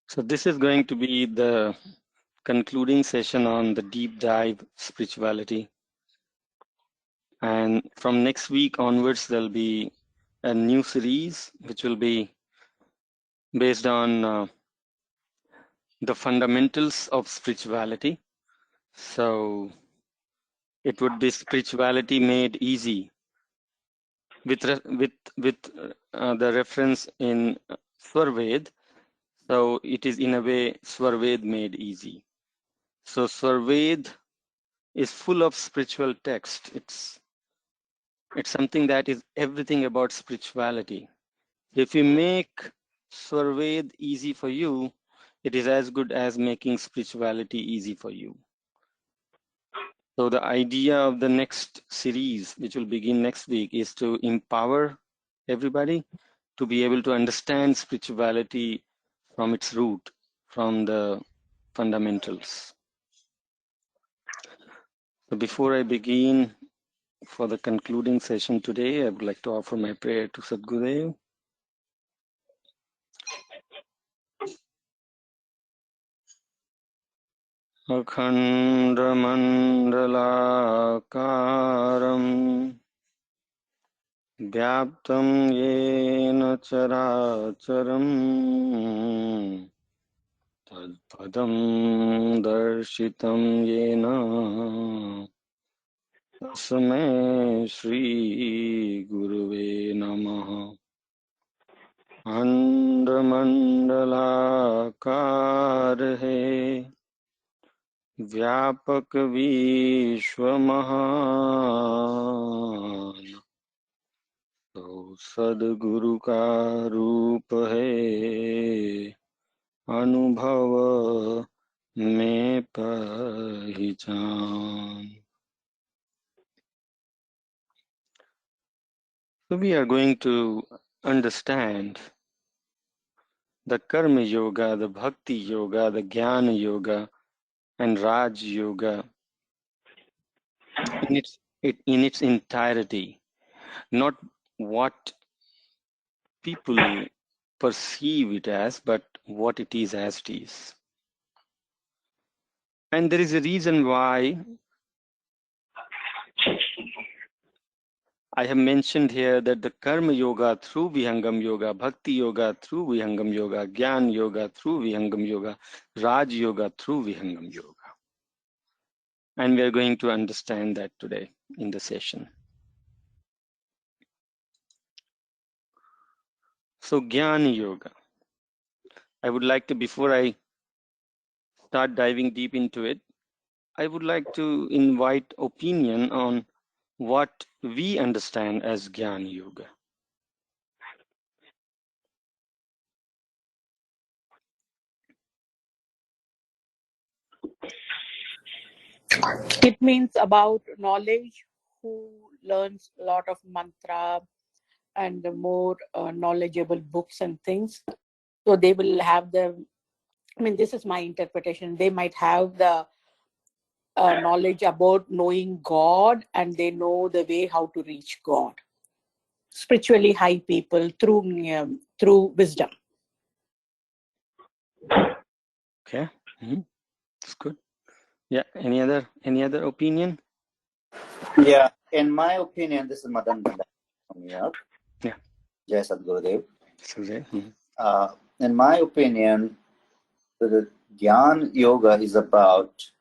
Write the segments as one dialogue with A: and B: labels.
A: So this is going to be the concluding session on the deep dive spirituality. And from next week onwards, there'll be a new series, which will be based on the fundamentals of spirituality. So it would be spirituality made easy with the reference in Swarved. So it is in a way Swarved made easy. So Swarved is full of spiritual text. It's something that is everything about spirituality. If you make Swarved easy for you, it is as good as making spirituality easy for you. So the idea of the next series, which will begin next week, is to empower everybody to be able to understand spirituality from its root, from the fundamentals. So before I begin for the concluding session today, I would like to offer my prayer to Sadgurudev. Akhandamandalakaram Vyaptam yena characharam Tadpadam darshitam yena Tasmai Shri Guruve Namaha. Andamandalakar hai व्यापक विश्व महान तो सदगुरु का रूप है अनुभव में पहचान. So we are going to understand the Karma Yoga, the Bhakti Yoga, the Jnana Yoga, and Raj Yoga in its entirety, not what people perceive it as, but what it is as it is. And there is a reason why I have mentioned here that the Karma Yoga through Vihangam Yoga, Bhakti Yoga through Vihangam Yoga, Jnana Yoga through Vihangam Yoga, Raj Yoga through Vihangam Yoga. And we are going to understand that today in the session. So Jnana Yoga. I would like to, before I start diving deep into it, I would like to invite opinion on what we understand as Jnana Yoga.
B: It means about knowledge, who learns a lot of mantra and more knowledgeable books and things. So they will have this is my interpretation. They might have the knowledge about knowing God, and they know the way how to reach God. Spiritually high people through wisdom.
A: Okay, that's good. Yeah, any other opinion?
C: Yeah, in my opinion, this is Madan Bhandari from New York.
A: Yeah.
C: Jai Sadgurudev.
A: Mm-hmm.
C: In my opinion, the Jnana Yoga is about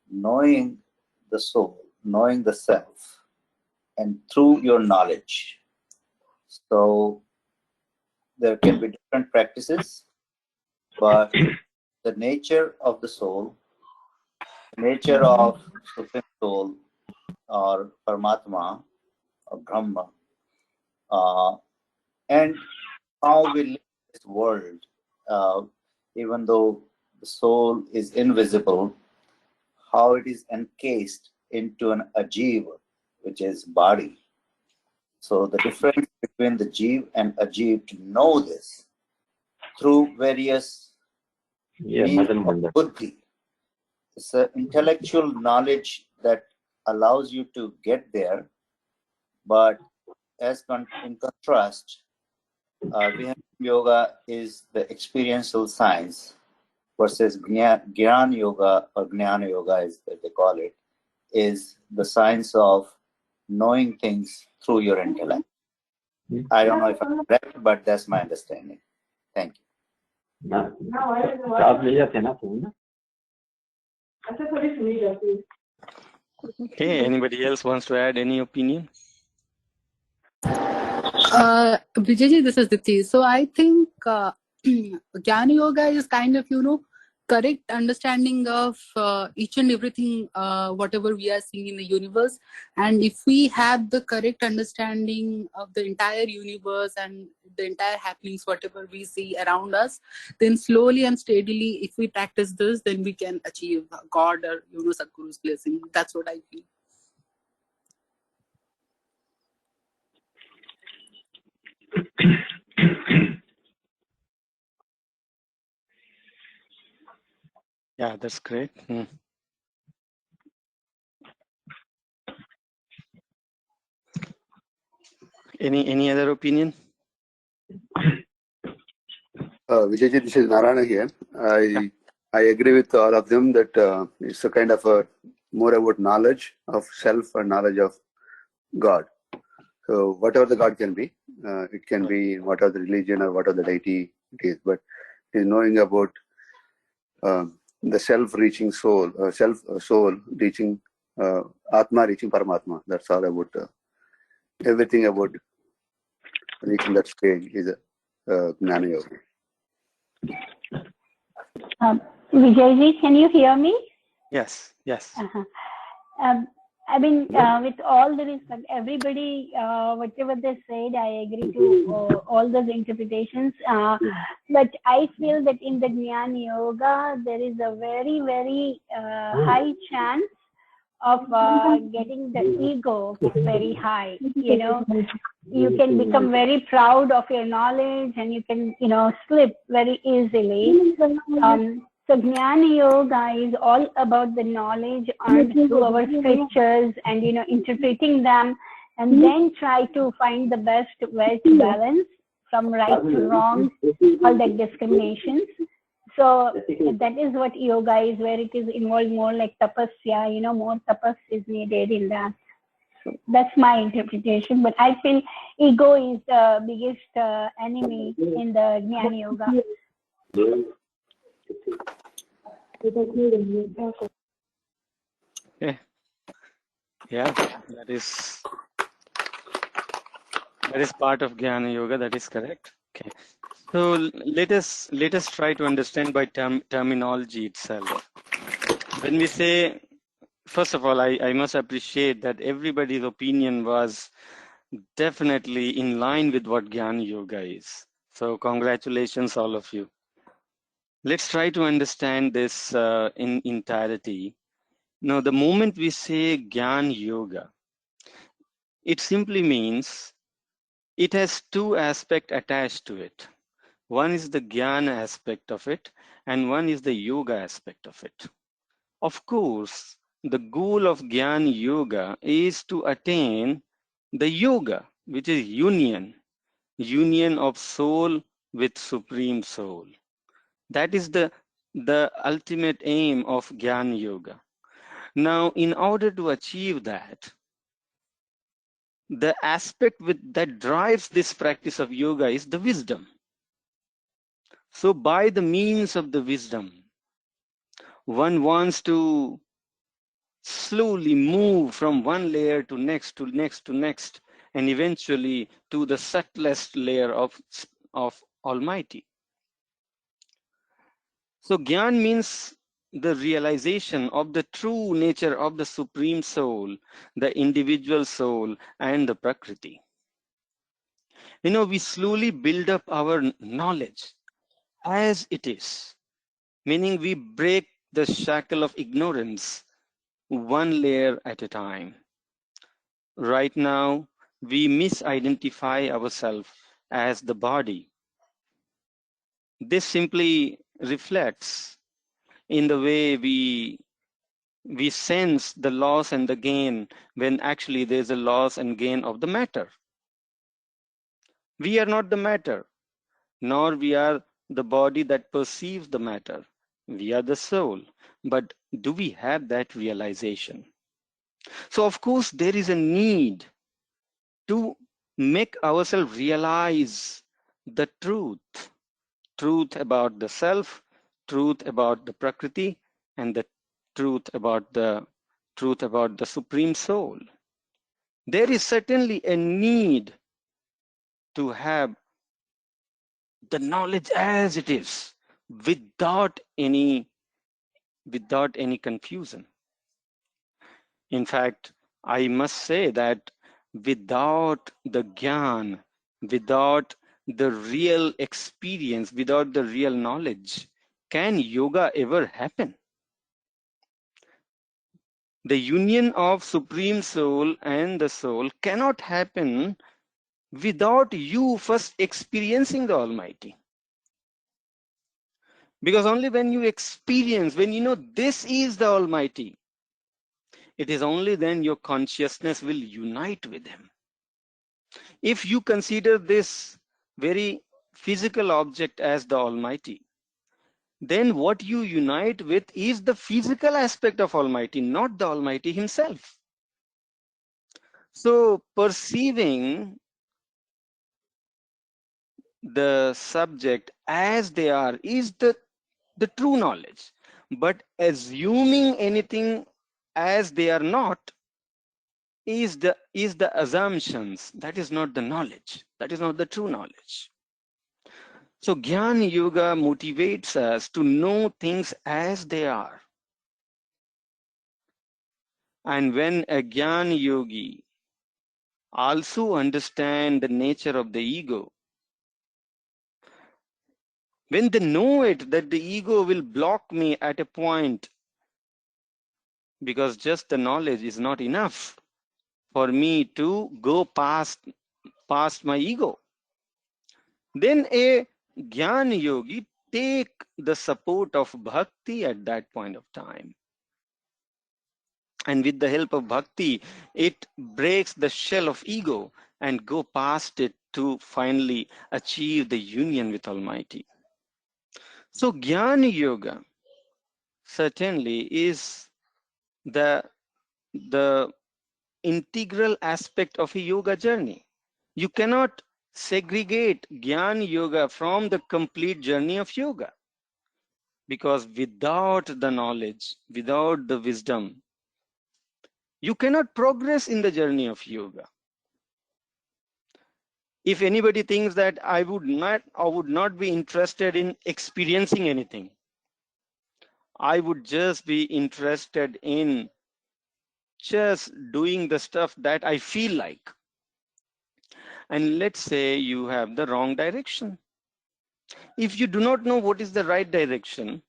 C: knowing the soul, knowing the self, and through your knowledge. So there can be different practices, but the nature of the soul, the nature of Supreme Soul, or Paramatma, or Brahma, and how we live in this world, even though the soul is invisible, how it is encased into an ajiva, which is body. So the difference between the jiv and ajiv, to know this through various means of buddhi. It's an intellectual knowledge that allows you to get there, but as in contrast, Vihangam Yoga is the experiential science, versus Gyan Yoga or Jnana Yoga, as they call it, is the science of knowing things through your intellect. I don't know if I'm correct, but that's my understanding. Thank you.
A: Okay, anybody else wants to add any opinion?
D: Vijayji, this is Diti. So I think Jnana Yoga is kind of, correct understanding of each and everything, whatever we are seeing in the universe. And if we have the correct understanding of the entire universe and the entire happenings, whatever we see around us, then slowly and steadily, if we practice this, then we can achieve God or, Sadhguru's blessing. That's what I feel.
A: Yeah, that's great. Any other opinion?
E: Vijayji, this is Narayana here. I agree with all of them that it's a kind of more about knowledge of self and knowledge of God. So whatever the God can be, it can be whatever the religion or whatever the deity it is, but it is knowing about the self-reaching soul, soul reaching Atma, reaching Paramatma. That's all about everything about reaching that stage is Jnana Yoga.
F: Vijayji, can you hear me?
A: Yes, yes.
F: I mean, with all the respect, everybody, whatever they said, I agree to all those interpretations. But I feel that in the Jnana Yoga, there is a very, very high chance of getting the ego very high. You can become very proud of your knowledge and you can, slip very easily. So Jnana Yoga is all about the knowledge earned through our scriptures and, interpreting them and then try to find the best way to balance from right to wrong, all the discriminations. So that is what yoga is, where it is involved more like tapasya, more tapas is needed in that. So that's my interpretation. But I feel ego is the biggest enemy in the Jnana Yoga.
A: Yeah, that is part of Jnana Yoga. That is correct. Okay, so let us try to understand by terminology itself. When we say, first of all, I must appreciate that everybody's opinion was definitely in line with what Jnana Yoga is. So congratulations, all of you. Let's try to understand this in entirety. Now, the moment we say Jnana Yoga, it simply means it has two aspects attached to it. One is the Jnana aspect of it, and one is the Yoga aspect of it. Of course, the goal of Jnana Yoga is to attain the Yoga, which is union of soul with Supreme Soul. That is the ultimate aim of Jnana Yoga. Now, in order to achieve that, the aspect that drives this practice of yoga is the wisdom. So by the means of the wisdom, one wants to slowly move from one layer to next, to next, to next, and eventually to the subtlest layer of Almighty. So Gyan means the realization of the true nature of the Supreme Soul, the individual soul, and the Prakriti. We slowly build up our knowledge as it is, meaning we break the shackle of ignorance one layer at a time. Right now, we misidentify ourselves as the body. This simply reflects in the way we sense the loss and the gain when actually there's a loss and gain of the matter. We are not the matter, nor we are the body that perceives the matter. We are the soul. But do we have that realization? So of course, there is a need to make ourselves realize the truth about the self, truth about the Prakriti, and the truth about the Supreme Soul. There is certainly a need to have the knowledge as it is, without any confusion. In fact, I must say that without the Gyan, without the real experience, without the real knowledge, can yoga ever happen? The union of Supreme Soul and the soul cannot happen without you first experiencing the Almighty. Because only when you experience, when you know this is the Almighty, it is only then your consciousness will unite with Him. If you consider this very physical object as the Almighty, then what you unite with is the physical aspect of Almighty, not the Almighty Himself. So perceiving the subject as they are is the true knowledge. But assuming anything as they are not is the assumptions. That is not the knowledge. That is not the true knowledge. So Jnana Yoga motivates us to know things as they are. And when a Jnana Yogi also understands the nature of the ego, when they know it, that the ego will block me at a point, because just the knowledge is not enough for me to go past my ego, then a Jnana Yogi take the support of bhakti at that point of time. And with the help of bhakti, it breaks the shell of ego and go past it to finally achieve the union with Almighty. So Jnana Yoga certainly is the integral aspect of a yoga journey. You cannot segregate Jnana Yoga from the complete journey of yoga, because without the knowledge, without the wisdom, you cannot progress in the journey of yoga. If anybody thinks that I would not be interested in experiencing anything, I would just be interested in just doing the stuff that I feel like. And let's say you have the wrong direction. If you do not know what is the right direction,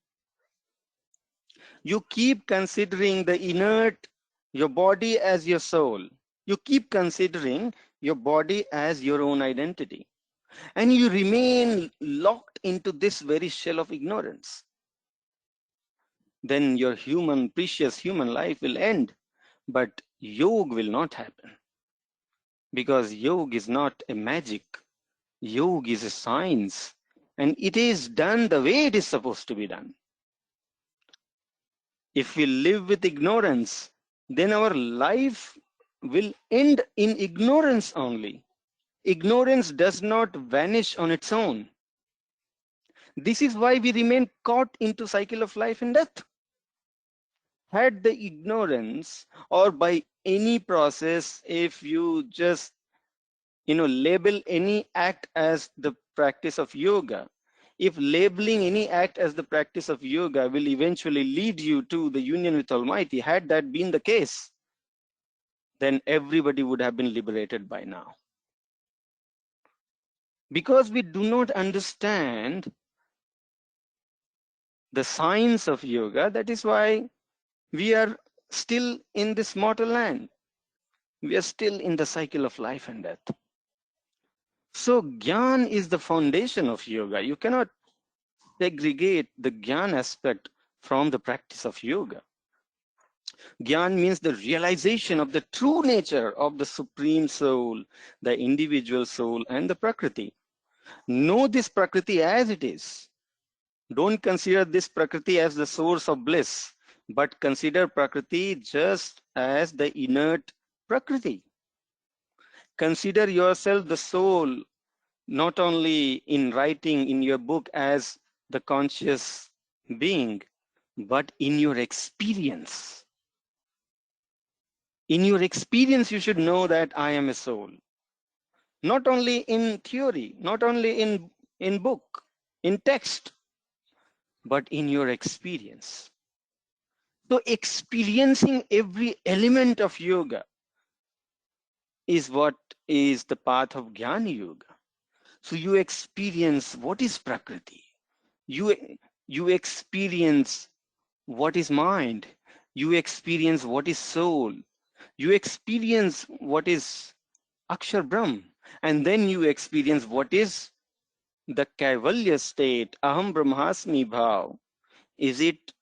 A: you keep considering the inert, your body as your soul. You keep considering your body as your own identity. And you remain locked into this very shell of ignorance. Then your precious human life will end. But yoga will not happen. Because yoga is not a magic. Yoga is a science. And it is done the way it is supposed to be done. If we live with ignorance, then our life will end in ignorance only. Ignorance does not vanish on its own. This is why we remain caught into cycle of life and death. Had the ignorance, or by any process, if you just label any act as the practice of yoga, if labeling any act as the practice of yoga will eventually lead you to the union with Almighty, had that been the case, then everybody would have been liberated by now. Because we do not understand the science of yoga, that is why we are still in this mortal land. We are still in the cycle of life and death. So Gyan is the foundation of yoga. You cannot segregate the Gyan aspect from the practice of yoga. Gyan means the realization of the true nature of the Supreme Soul, the individual soul, and the Prakriti. Know this Prakriti as it is. Don't consider this Prakriti as the source of bliss, but consider Prakriti just as the inert Prakriti. Consider yourself the soul, not only in writing in your book as the conscious being, but in your experience. In your experience, you should know that I am a soul. Not only in theory, not only in book, in text, but in your experience. So experiencing every element of yoga is what is the path of Jnana Yoga. So you experience what is Prakriti. You experience what is mind. You experience what is soul. You experience what is Akshar Brahm. And then you experience what is the Kaivalya state, Aham Brahmasmi Bhav. Is it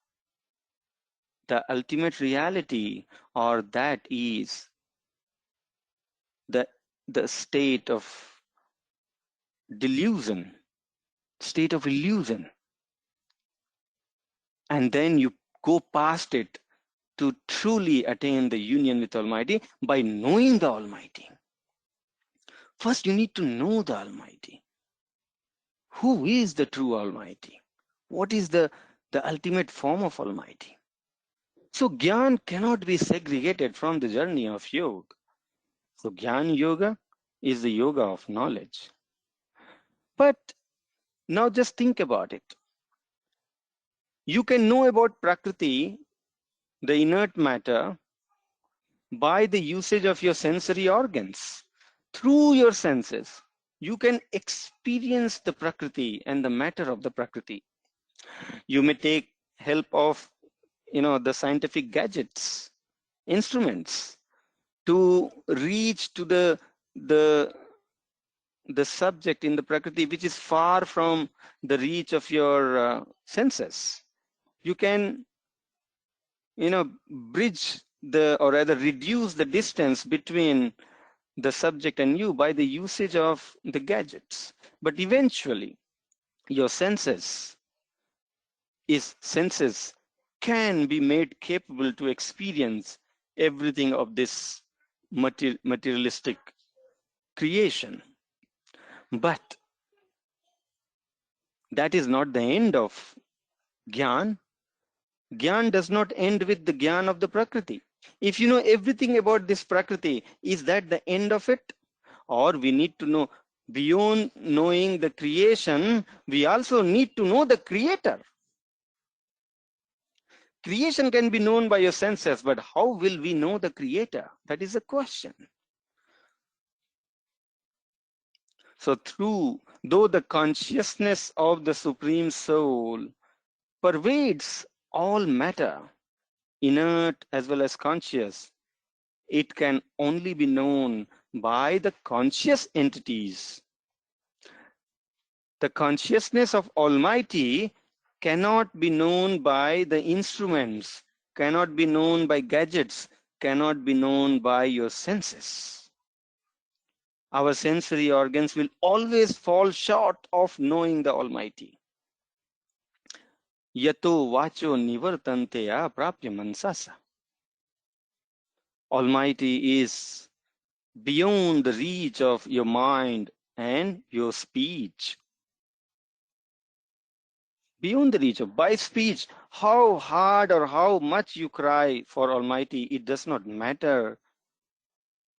A: the ultimate reality, or that is the state of delusion, state of illusion? And then you go past it to truly attain the union with Almighty by knowing the Almighty. First, you need to know the Almighty. Who is the true Almighty? What is the ultimate form of Almighty? So Gyan cannot be segregated from the journey of yoga. So Gyan Yoga is the yoga of knowledge. But now just think about it. You can know about Prakriti, the inert matter, by the usage of your sensory organs. Through your senses, you can experience the Prakriti and the matter of the Prakriti. You may take help of the scientific gadgets, instruments, to reach to the subject in the Prakriti which is far from the reach of your senses. You can bridge or rather reduce the distance between the subject and you by the usage of the gadgets. But eventually your senses can be made capable to experience everything of this materialistic creation. But that is not the end of Gyan. Gyan does not end with the Gyan of the Prakriti. If you know everything about this Prakriti, is that the end of it? Or we need to know, beyond knowing the creation, we also need to know the Creator. Creation can be known by your senses, but how will we know the Creator? That is the question. So though the consciousness of the Supreme Soul pervades all matter, inert as well as conscious, it can only be known by the conscious entities. The consciousness of Almighty cannot be known by the instruments, cannot be known by gadgets, cannot be known by your senses. Our sensory organs will always fall short of knowing the Almighty. Yato vacho nivartante aprapya mansasa. Almighty is beyond the reach of your mind and your speech. Beyond the reach of by speech, how hard or how much you cry for Almighty, it does not matter.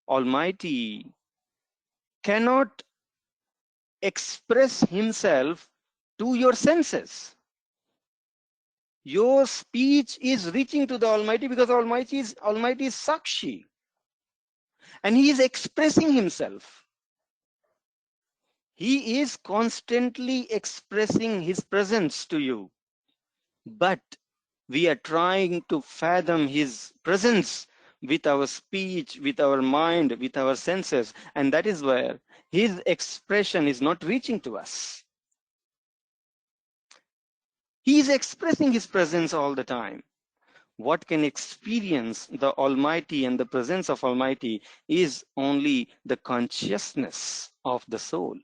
A: Almighty cannot express himself to your senses. Your speech is reaching to the Almighty because Almighty is Sakshi, and he is expressing himself. He is constantly expressing his presence to you, but we are trying to fathom his presence with our speech, with our mind, with our senses, and that is where his expression is not reaching to us. He is expressing his presence all the time. What can experience the Almighty and the presence of Almighty is only the consciousness of the soul.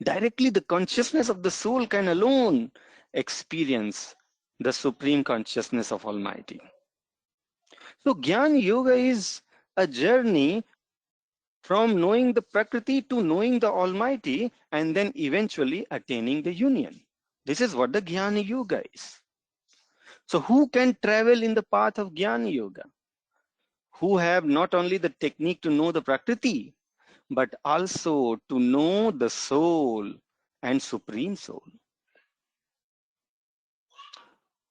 A: Directly, the consciousness of the soul can alone experience the supreme consciousness of Almighty. So Jnana Yoga is a journey from knowing the Prakriti to knowing the Almighty, and then eventually attaining the union. This is what the Jnana Yoga is. So who can travel in the path of Jnana Yoga? Who have not only the technique to know the Prakriti, but also to know the soul and supreme soul.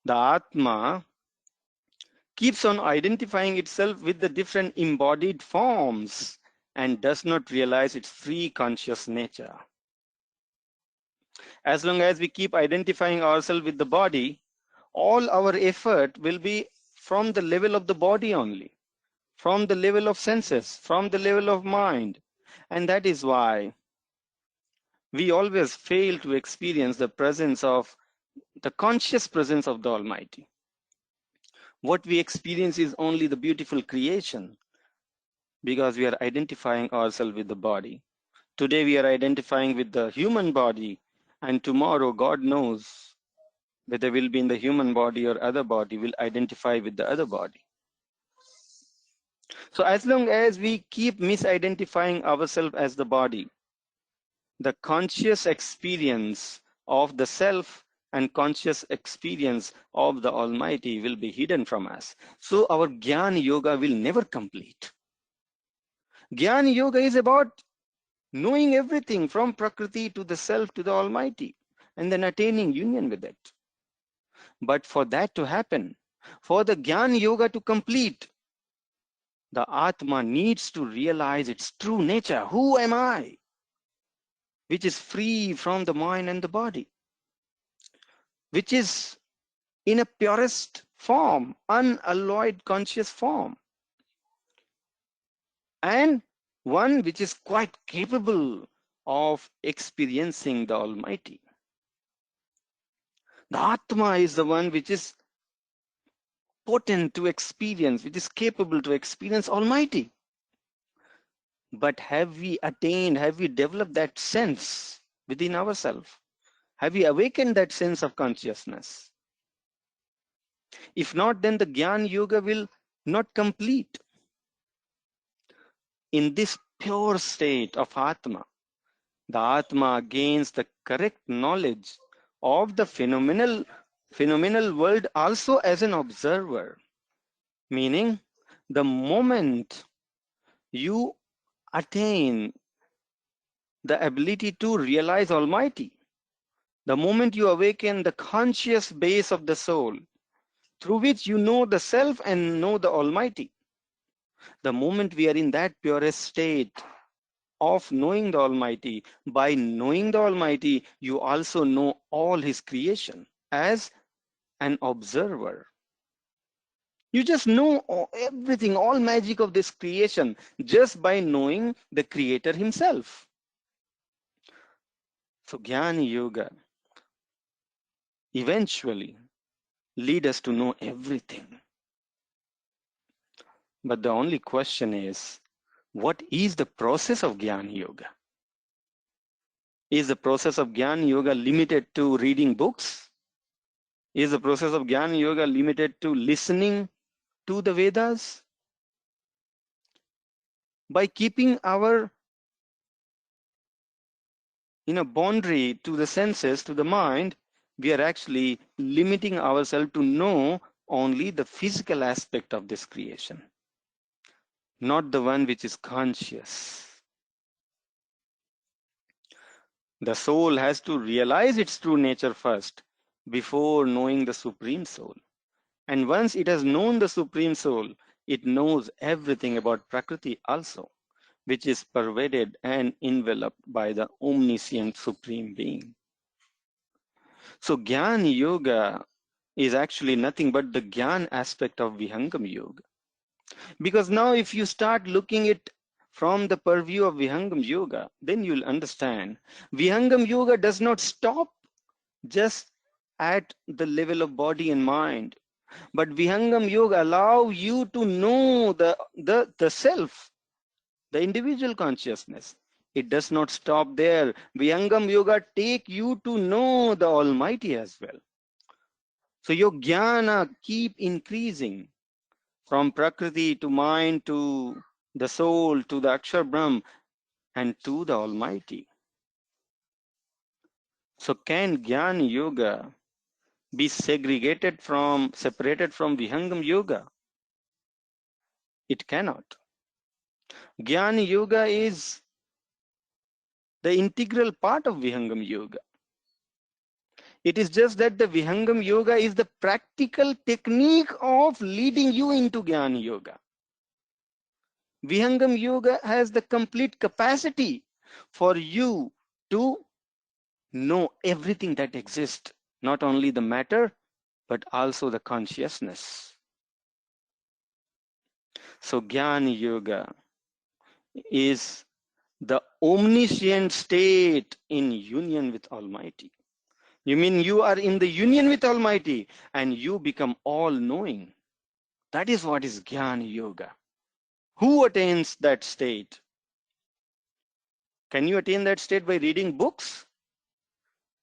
A: The Atma keeps on identifying itself with the different embodied forms and does not realize its free conscious nature. As long as we keep identifying ourselves with the body, all our effort will be from the level of the body only, from the level of senses, from the level of mind. And that is why we always fail to experience the presence of the conscious presence of the Almighty. What we experience is only the beautiful creation because we are identifying ourselves with the body. Today we are identifying with the human body, and tomorrow God knows whether we'll be in the human body or other body, will identify with the other body. So as long as we keep misidentifying ourselves as the body, the conscious experience of the self and conscious experience of the Almighty will be hidden from us. So our Jnana Yoga will never complete. Jnana Yoga is about knowing everything from Prakriti to the self to the Almighty, and then attaining union with it. But for that to happen, for the Jnana Yoga to complete, the Atma needs to realize its true nature. Who am I? Which is free from the mind and the body, which is in a purest form, unalloyed conscious form, and one which is quite capable of experiencing the Almighty. The Atma is the one which is potent to experience, which is capable to experience Almighty. But have we attained, have we developed that sense within ourselves? Have we awakened that sense of consciousness? If not, then the Jnana Yoga will not complete. In this pure state of Atma, the Atma gains the correct knowledge of the phenomenal world also as an observer. Meaning, the moment you attain the ability to realize Almighty, the moment you awaken the conscious base of the soul, through which you know the self and know the Almighty, the moment we are in that purest state of knowing the Almighty, by knowing the Almighty, you also know all His creation as an observer. You just know everything, all magic of this creation, just by knowing the Creator Himself. So Jnana Yoga eventually lead us to know everything. But the only question is, what is the process of Jnana Yoga? Is the process of Jnana Yoga limited to reading books? Is the process of Jnana Yoga limited to listening to the Vedas? By keeping our boundary to the senses, to the mind, we are actually limiting ourselves to know only the physical aspect of this creation, not the one which is conscious. The soul has to realize its true nature first before knowing the Supreme Soul. And once it has known the Supreme Soul, it knows everything about Prakriti also, which is pervaded and enveloped by the omniscient Supreme Being. So Jnana Yoga is actually nothing but the Jnana aspect of Vihangam Yoga. Because now if you start looking at from the purview of Vihangam Yoga, then you'll understand Vihangam Yoga does not stop just at the level of body and mind, but Vihangam Yoga allows you to know the self, the individual consciousness, it does not stop there. Vihangam Yoga take you to know the Almighty as well. So your jnana keep increasing from Prakriti to mind to the soul to the Akshar Brahm and to the Almighty. So can Jnana Yoga be separated from Vihangam Yoga? It cannot. Jnana Yoga is the integral part of Vihangam Yoga. It is just that the Vihangam Yoga is the practical technique of leading you into Jnana Yoga. Vihangam Yoga has the complete capacity for you to know everything that exists, not only the matter, but also the consciousness. So Jnana Yoga is the omniscient state in union with Almighty. You mean you are in the union with Almighty and you become all-knowing. That is what is Jnana Yoga. Who attains that state? Can you attain that state by reading books?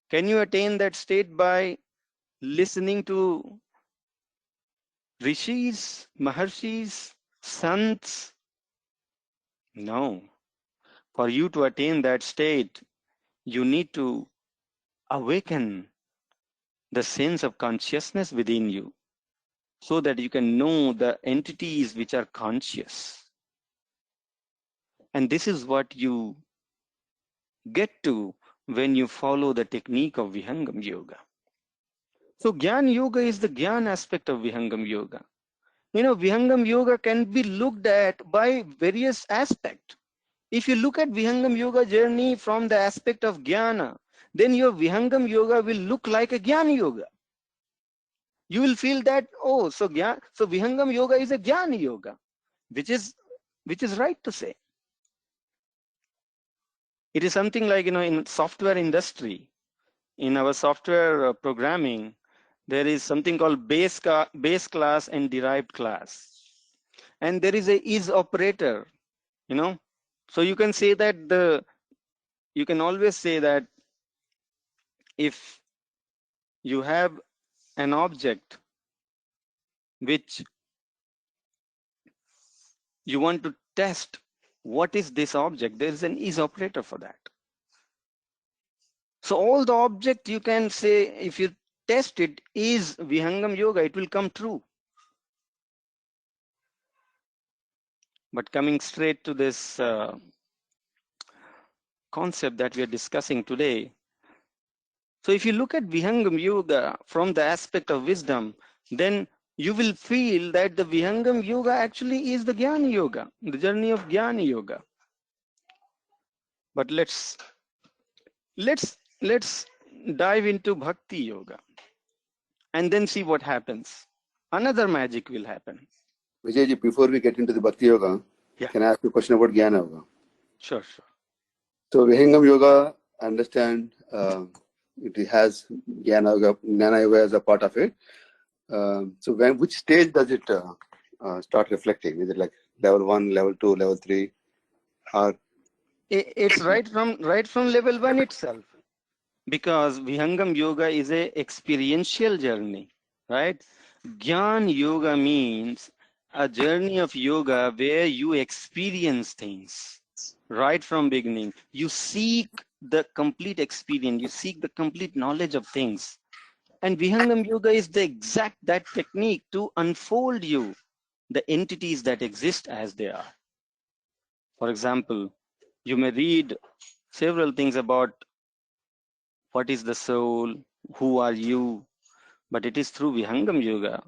A: Can you attain that state by listening to rishis, maharshis, sants? No. For you to attain that state, you need to awaken the sense of consciousness within you so that you can know the entities which are conscious. And this is what you get to when you follow the technique of Vihangam Yoga. So Jnana Yoga is the Jnana aspect of Vihangam Yoga. You know, Vihangam Yoga can be looked at by various aspects. If you look at Vihangam Yoga journey from the aspect of Jnana, then your Vihangam Yoga will look like a Jnana Yoga. You will feel that, oh, so Vihangam Yoga is a Jnana Yoga, which is right to say. It is something like, you know, in software industry, in our software programming, there is something called base class and derived class. And there is a is operator, you know. So you can say that you can always say that if you have an object which you want to test, what is this object? There is an is operator for that. So all the object you can say, if you test it is Vihangam Yoga, it will come true. But coming straight to this concept that we are discussing today. So if you look at Vihangam Yoga from the aspect of wisdom, then you will feel that the Vihangam Yoga actually is the Jnana Yoga, the journey of Jnana Yoga. But let's dive into Bhakti Yoga and then see what happens. Another magic will happen.
E: Vijayji, before we get into the Bhakti Yoga, can I ask you a question about Jnana Yoga?
A: Sure.
E: So Vihangam Yoga, I understand it has Jnana Yoga as a part of it. So which stage does it start reflecting? Is it like level 1, level 2, level 3? Or
A: it's right from level 1 itself, because Vihangam Yoga is a experiential journey, right? Jnana Yoga means a journey of yoga where you experience things right from beginning. You seek the complete experience, you seek the complete knowledge of things. And Vihangam Yoga is that technique to unfold you the entities that exist as they are. For example, you may read several things about what is the soul, who are you, but it is through Vihangam Yoga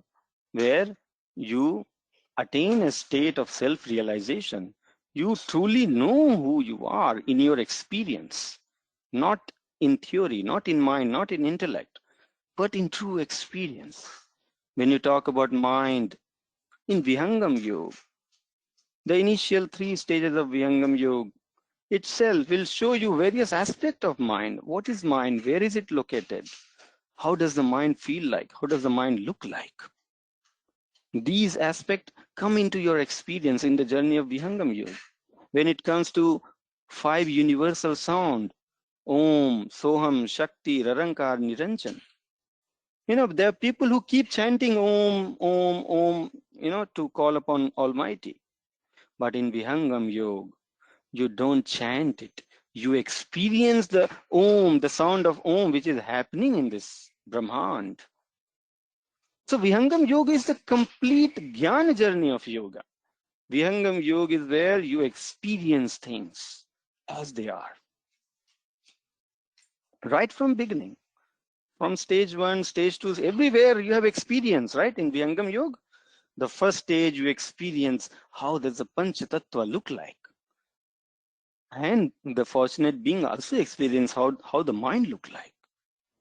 A: where you attain a state of self-realization. You truly know who you are in your experience, not in theory, not in mind, not in intellect, but in true experience. When you talk about mind, in Vihangam Yoga, the initial 3 stages of Vihangam Yoga itself will show you various aspects of mind. What is mind? Where is it located? How does the mind feel like? How does the mind look like? These aspects come into your experience in the journey of Vihangam Yoga. When it comes to 5 universal sound, Om, Soham, Shakti, Rarankar, Niranjan. There are people who keep chanting Om, Om, Om, to call upon Almighty. But in Vihangam Yoga, you don't chant it. You experience the Om, the sound of Om, which is happening in this Brahmand. So Vihangam Yoga is the complete Jnana journey of yoga. Vihangam Yoga is where you experience things as they are. Right from beginning. From stage 1, stage 2, everywhere you have experience, right? In Vihangam Yoga, the first stage you experience how does the Pancha Tattva look like. And the fortunate being also experience how the mind look like.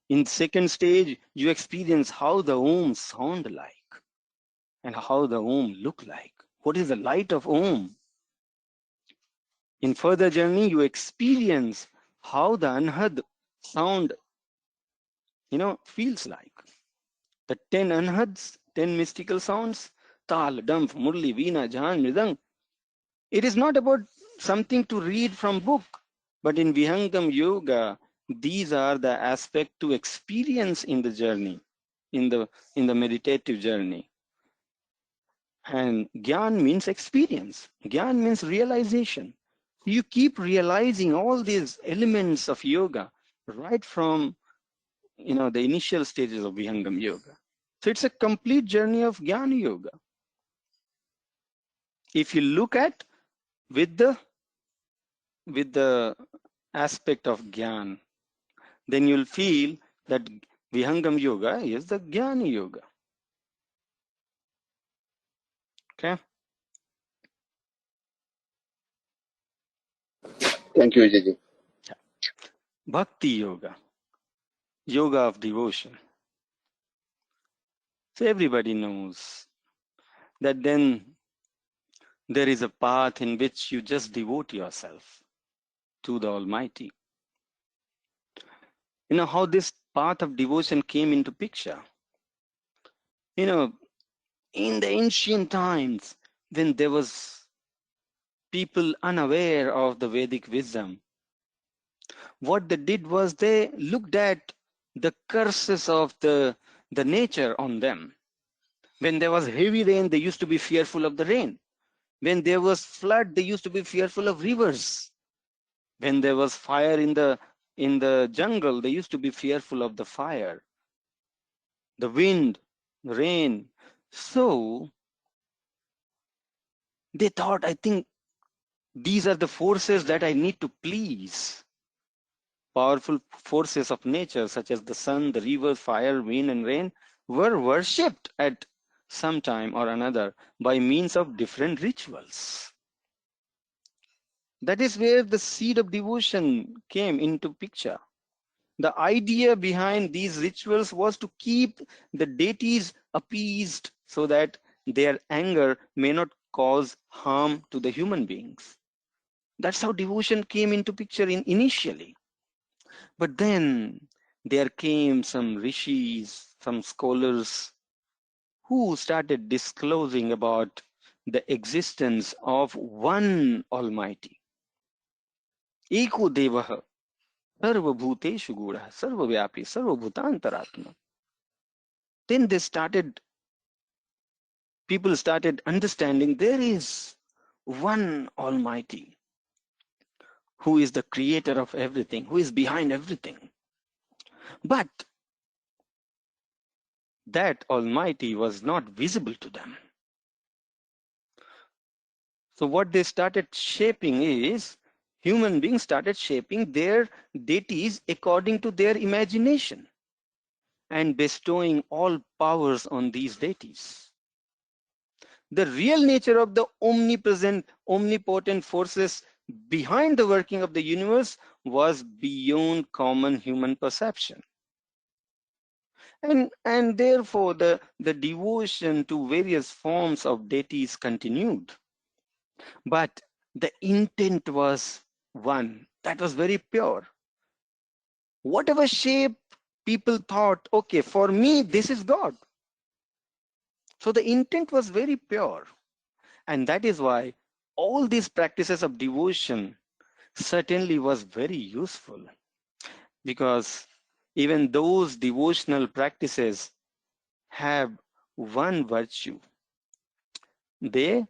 A: In second stage, you experience how the Om sound like and how the Om look like. What is the light of Om? In further journey, you experience how the Anhad sound, feels like. The 10 Anhads, 10 mystical sounds, Tal, Damf, Murli, Veena, Jahan, Mridang. It is not about something to read from book, but in Vihangam Yoga, these are the aspects to experience in the journey, in the meditative journey. And Gyan means experience. Gyan means realization. You keep realizing all these elements of yoga right from the initial stages of Vihangam Yoga. So it's a complete journey of Jnana Yoga. If you look at with the aspect of Gyan, then you'll feel that Vihangam Yoga is the Jnana Yoga. Okay.
E: Thank you, Vijayji.
A: Bhakti Yoga, yoga of devotion. So everybody knows that then there is a path in which you just devote yourself to the Almighty. How this path of devotion came into picture. In the ancient times, when there was people unaware of the Vedic wisdom, what they did was they looked at the curses of the nature on them. When there was heavy rain, they used to be fearful of the rain. When there was flood, they used to be fearful of rivers. When there was fire in the jungle, they used to be fearful of the fire, the wind, the rain. So they thought, I think these are the forces that I need to please. Powerful forces of nature, such as the sun, the river, fire, wind, and rain, were worshipped at some time or another by means of different rituals. That is where the seed of devotion came into picture. The idea behind these rituals was to keep the deities appeased so that their anger may not cause harm to the human beings. That's how devotion came into picture initially. But then there came some rishis, some scholars who started disclosing about the existence of one Almighty. Eko Devaha, Sarva Bhuteshu Gudha, Sarva Vyapi, Sarva Bhutantaratma. Then people started understanding there is one Almighty who is the creator of everything, who is behind everything. But that Almighty was not visible to them. So what they started shaping is, human beings started shaping their deities according to their imagination and bestowing all powers on these deities. The real nature of the omnipresent, omnipotent forces behind the working of the universe was beyond common human perception. And therefore the devotion to various forms of deities continued. But the intent was one that was very pure. Whatever shape people thought, okay, for me, this is God. So the intent was very pure. And that is why all these practices of devotion certainly was very useful, because even those devotional practices have one virtue. They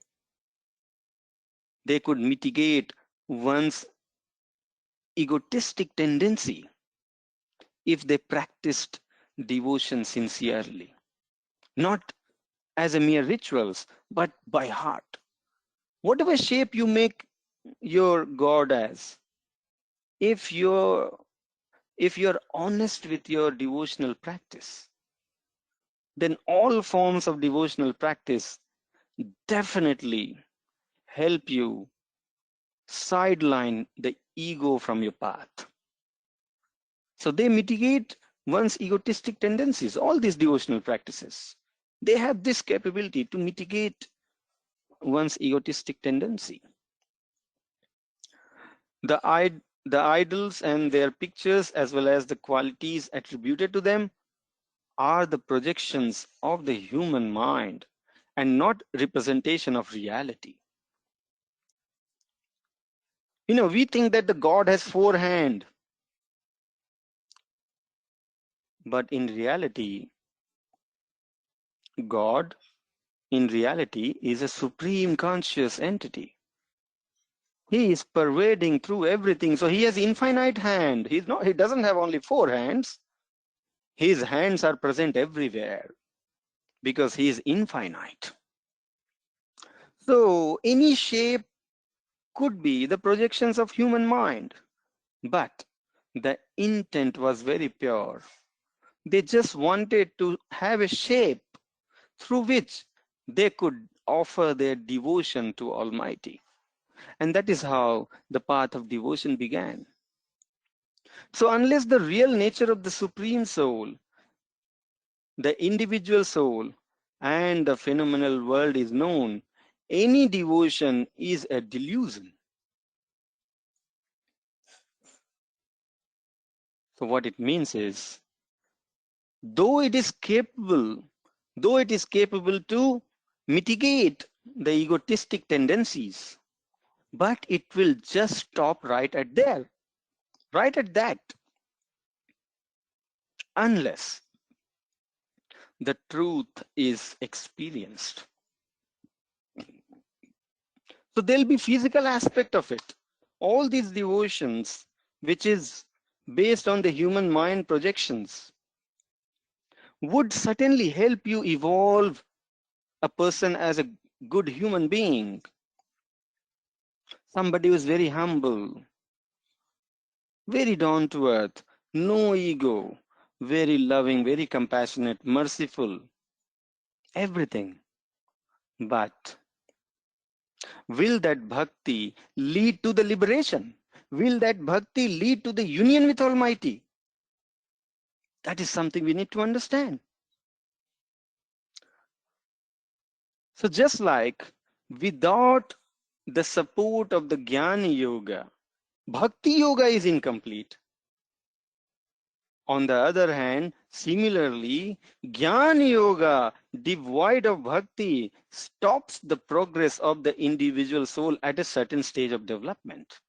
A: could mitigate one's egotistic tendency if they practiced devotion sincerely, not as a mere rituals, but by heart. Whatever shape you make your God as, if you're honest with your devotional practice, then all forms of devotional practice definitely help you sideline the ego from your path. So they mitigate one's egotistic tendencies. All these devotional practices, they have this capability to mitigate one's egotistic tendency. The idols and their pictures, as well as the qualities attributed to them, are the projections of the human mind and not representation of reality. We think that the God has 4 hands, but in reality, God in reality is a supreme conscious entity. He is pervading through everything. So he has infinite hand. He doesn't have only 4 hands. His hands are present everywhere because he is infinite. So any shape could be the projections of human mind, but the intent was very pure. They just wanted to have a shape through which they could offer their devotion to Almighty. And that is how the path of devotion began. So unless the real nature of the Supreme Soul, the individual soul, and the phenomenal world is known, any devotion is a delusion. So what it means is, though it is capable to mitigate the egotistic tendencies, but it will just stop right at that, unless the truth is experienced. So there'll be physical aspect of it. All these devotions, which is based on the human mind projections, would certainly help you evolve a person as a good human being. Somebody who is very humble, very down to earth, no ego, very loving, very compassionate, merciful, everything. But will that bhakti lead to the liberation? Will that bhakti lead to the union with Almighty? That is something we need to understand. So just like without the support of the Jnana Yoga, Bhakti Yoga is incomplete. On the other hand, similarly, Jnana Yoga, devoid of Bhakti, stops the progress of the individual soul at a certain stage of development,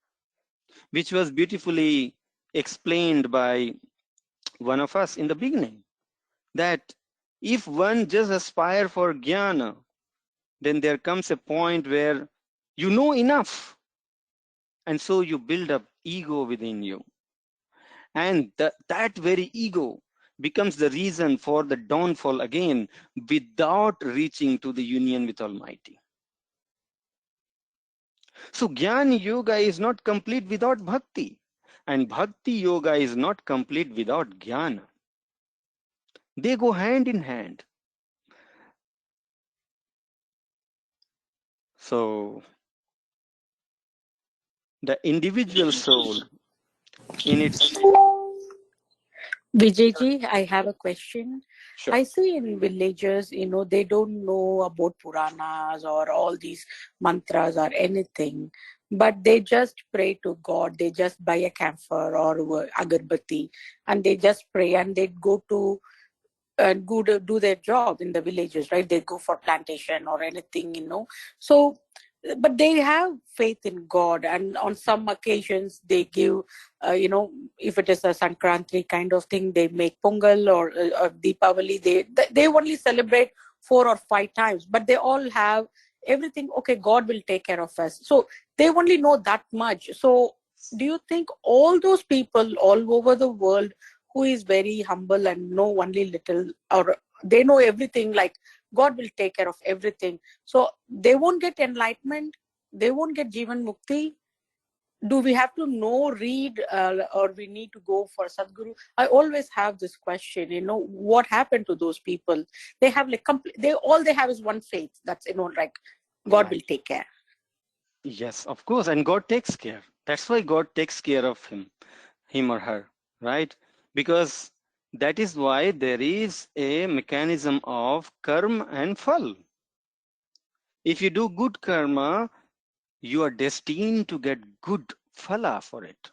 A: which was beautifully explained by one of us in the beginning, that if one just aspire for Jnana, then there comes a point where you know enough, and so you build up ego within you. And that very ego becomes the reason for the downfall again, without reaching to the union with Almighty. So Jnana Yoga is not complete without Bhakti, and Bhakti Yoga is not complete without Jnana. They go hand in hand. So the individual soul in its...
B: Vijayji, I have a question.
A: Sure.
B: I see in villages, they don't know about Puranas or all these mantras or anything, but they just pray to God. They just buy a camphor or agarbatti and they just pray and they go to do their job in the villages, right? They go for plantation or anything, So but they have faith in God, and on some occasions they give, if it is a Sankranti kind of thing, they make Pongal or Deepavali. They only celebrate 4 or 5 times, but they all have everything. Okay, God will take care of us. So they only know that much. So do you think all those people all over the world who is very humble and know only little, or they know everything, like God will take care of everything, so they won't get enlightenment, they won't get Jivan Mukti? Do we have to know, read, or we need to go for Sadguru? I always have this question, what happened to those people? They have like all they have is one faith. That's, like God
A: Right.
B: will take care.
A: Yes, of course. And God takes care. That's why God takes care of him or her, right? Because that is why there is a mechanism of karma and phal. If you do good karma, you are destined to get good phala for it,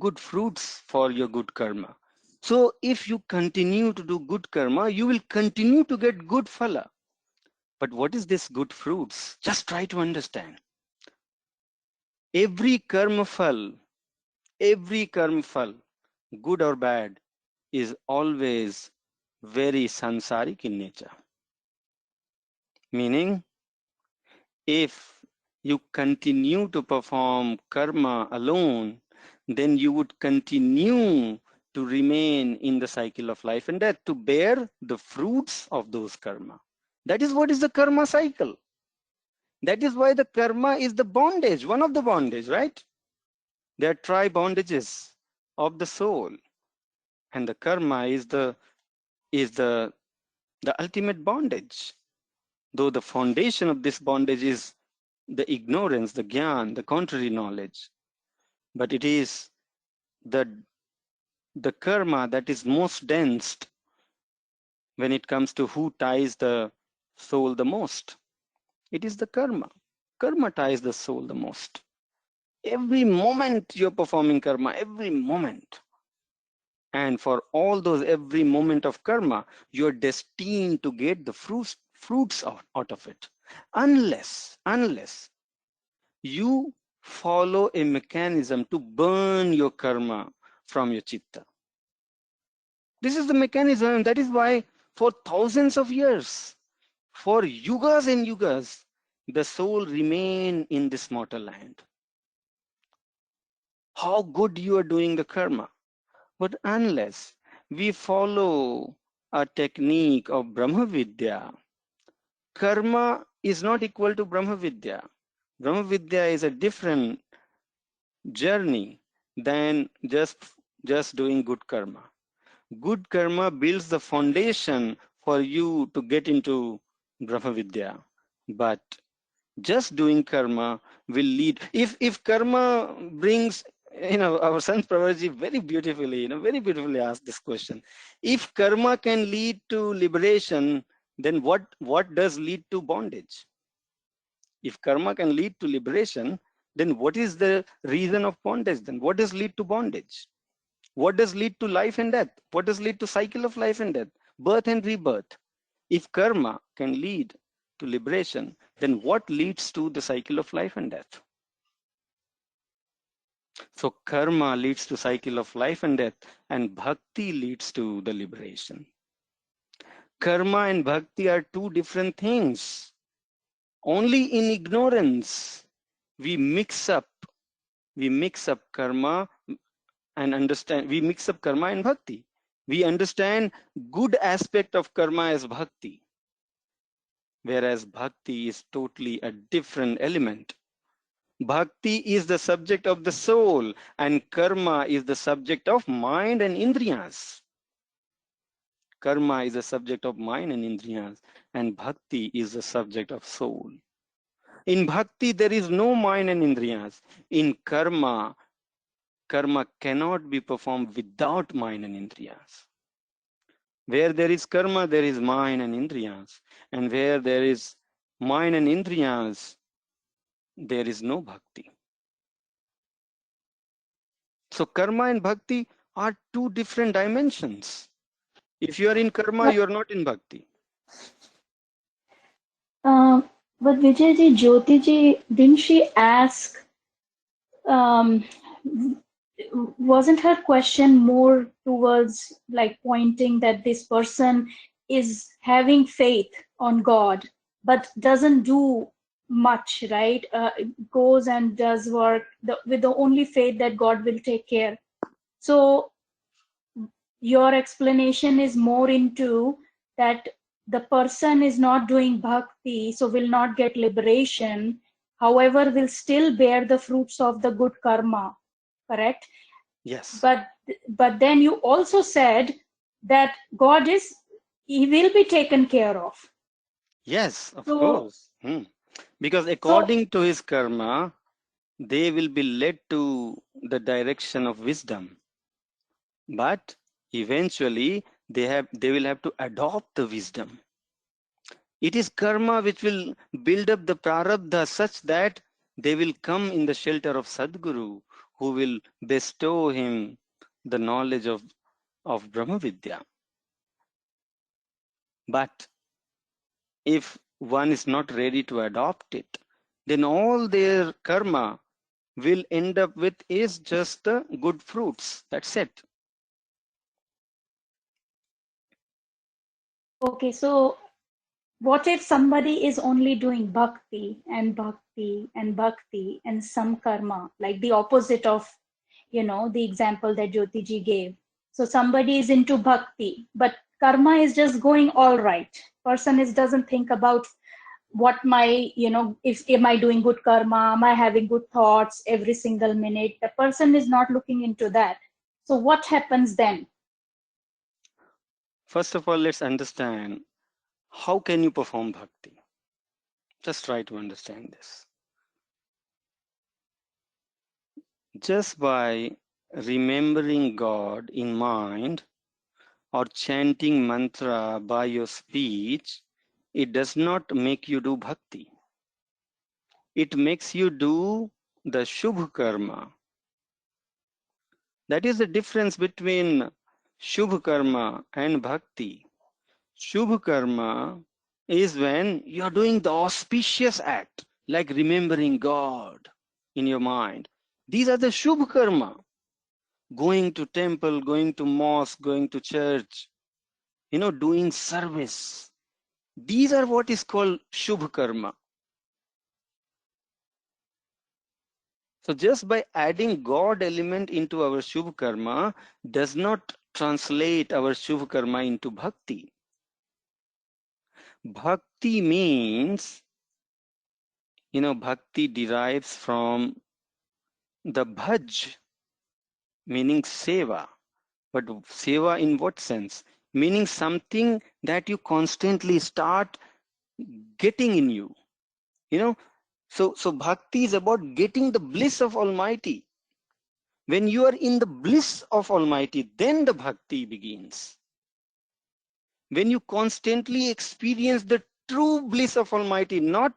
A: good fruits for your good karma. So if you continue to do good karma, you will continue to get good phala. But what is this good fruits? Just try to understand. Every karma phal, good or bad, is always very sansaric in nature. Meaning, if you continue to perform karma alone, then you would continue to remain in the cycle of life and death, to bear the fruits of those karma. That is what is the karma cycle. That is why the karma is the bondage, one of the bondage, right? There are tri-bondages of the soul, and the karma is the ultimate bondage. Though the foundation of this bondage is the ignorance, the gyan, the contrary knowledge, but it is the karma that is most dense when it comes to who ties the soul the most. It is the karma. Karma ties the soul the most. Every moment you're performing karma, every moment. And for all those every moment of karma, you're destined to get the fruits out of it. Unless you follow a mechanism to burn your karma from your chitta. This is the mechanism. That is why for thousands of years, for yugas and yugas, the soul remain in this mortal land. How good you are doing the karma. But unless we follow a technique of Brahma Vidya, karma is not equal to Brahma Vidya. Brahma Vidya is a different journey than just doing good karma. Good karma builds the foundation for you to get into Brahma Vidya. But just doing karma will lead. If karma brings, our Sant Prabhuji very beautifully asked this question. If karma can lead to liberation, then what does lead to bondage? If karma can lead to liberation, then what is the reason of bondage? Then what does lead to bondage? What does lead to life and death? What does lead to cycle of life and death? Birth and rebirth. If karma can lead to liberation, then what leads to the cycle of life and death? So karma leads to cycle of life and death, and bhakti leads to the liberation. Karma and bhakti are two different things. Only in ignorance we mix up karma and understand. We mix up karma and bhakti. We understand good aspect of karma as bhakti, whereas bhakti is totally a different element. Bhakti is the subject of the soul, and karma is the subject of mind and indriyas. Karma is the subject of mind and indriyas, and bhakti is the subject of soul. In bhakti, there is no mind and indriyas. In karma cannot be performed without mind and indriyas. Where there is karma, there is mind and indriyas. And where there is mind and indriyas, there is no bhakti. So karma and bhakti are two different dimensions. If you are in karma, you are not in bhakti.
G: But Vijayji, Jyotiji, didn't she ask, um, wasn't her question more towards like pointing that this person is having faith on God, but doesn't do much, right? Goes and does work with the only faith that God will take care. So your explanation is more into that the person is not doing bhakti, so will not get liberation, however, will still bear the fruits of the good karma, correct?
A: Yes.
G: But then you also said that God is, he will be taken care of.
A: Yes, of
G: So,
A: course. Because
G: so
A: according to his karma, they will be led to the direction of wisdom. But eventually they will have to adopt the wisdom. It is karma which will build up the prarabdha such that they will come in the shelter of Sadguru, who will bestow him the knowledge of Brahma Vidya. But if one is not ready to adopt it, then all their karma will end up with is just the good fruits. That's it.
G: okay, so what if somebody is only doing bhakti and bhakti and bhakti and some karma, like the opposite of, the example that Jyotiji gave. So somebody is into bhakti, but karma is just going all right. Person is doesn't think about what my, if am I doing good karma, am I having good thoughts every single minute. The person is not looking into that. So what happens then?
A: First of all, let's understand how can you perform bhakti. Just try to understand this. Just by remembering God in mind or chanting mantra by your speech, it does not make you do bhakti. It makes you do the shubh karma. That is the difference between shubh karma and bhakti. Shubh karma is when you are doing the auspicious act, like remembering God in your mind. These are the shubh karma. Going to temple, going to mosque, going to church, doing service. These are what is called shubh karma. So just by adding God element into our shubh karma does not translate our shubh karma into bhakti. Bhakti means, bhakti derives from the bhaj, meaning seva. But seva in what sense? Meaning something that you constantly start getting in you. So bhakti is about getting the bliss of Almighty. When you are in the bliss of Almighty, then the bhakti begins. When you constantly experience the true bliss of Almighty, not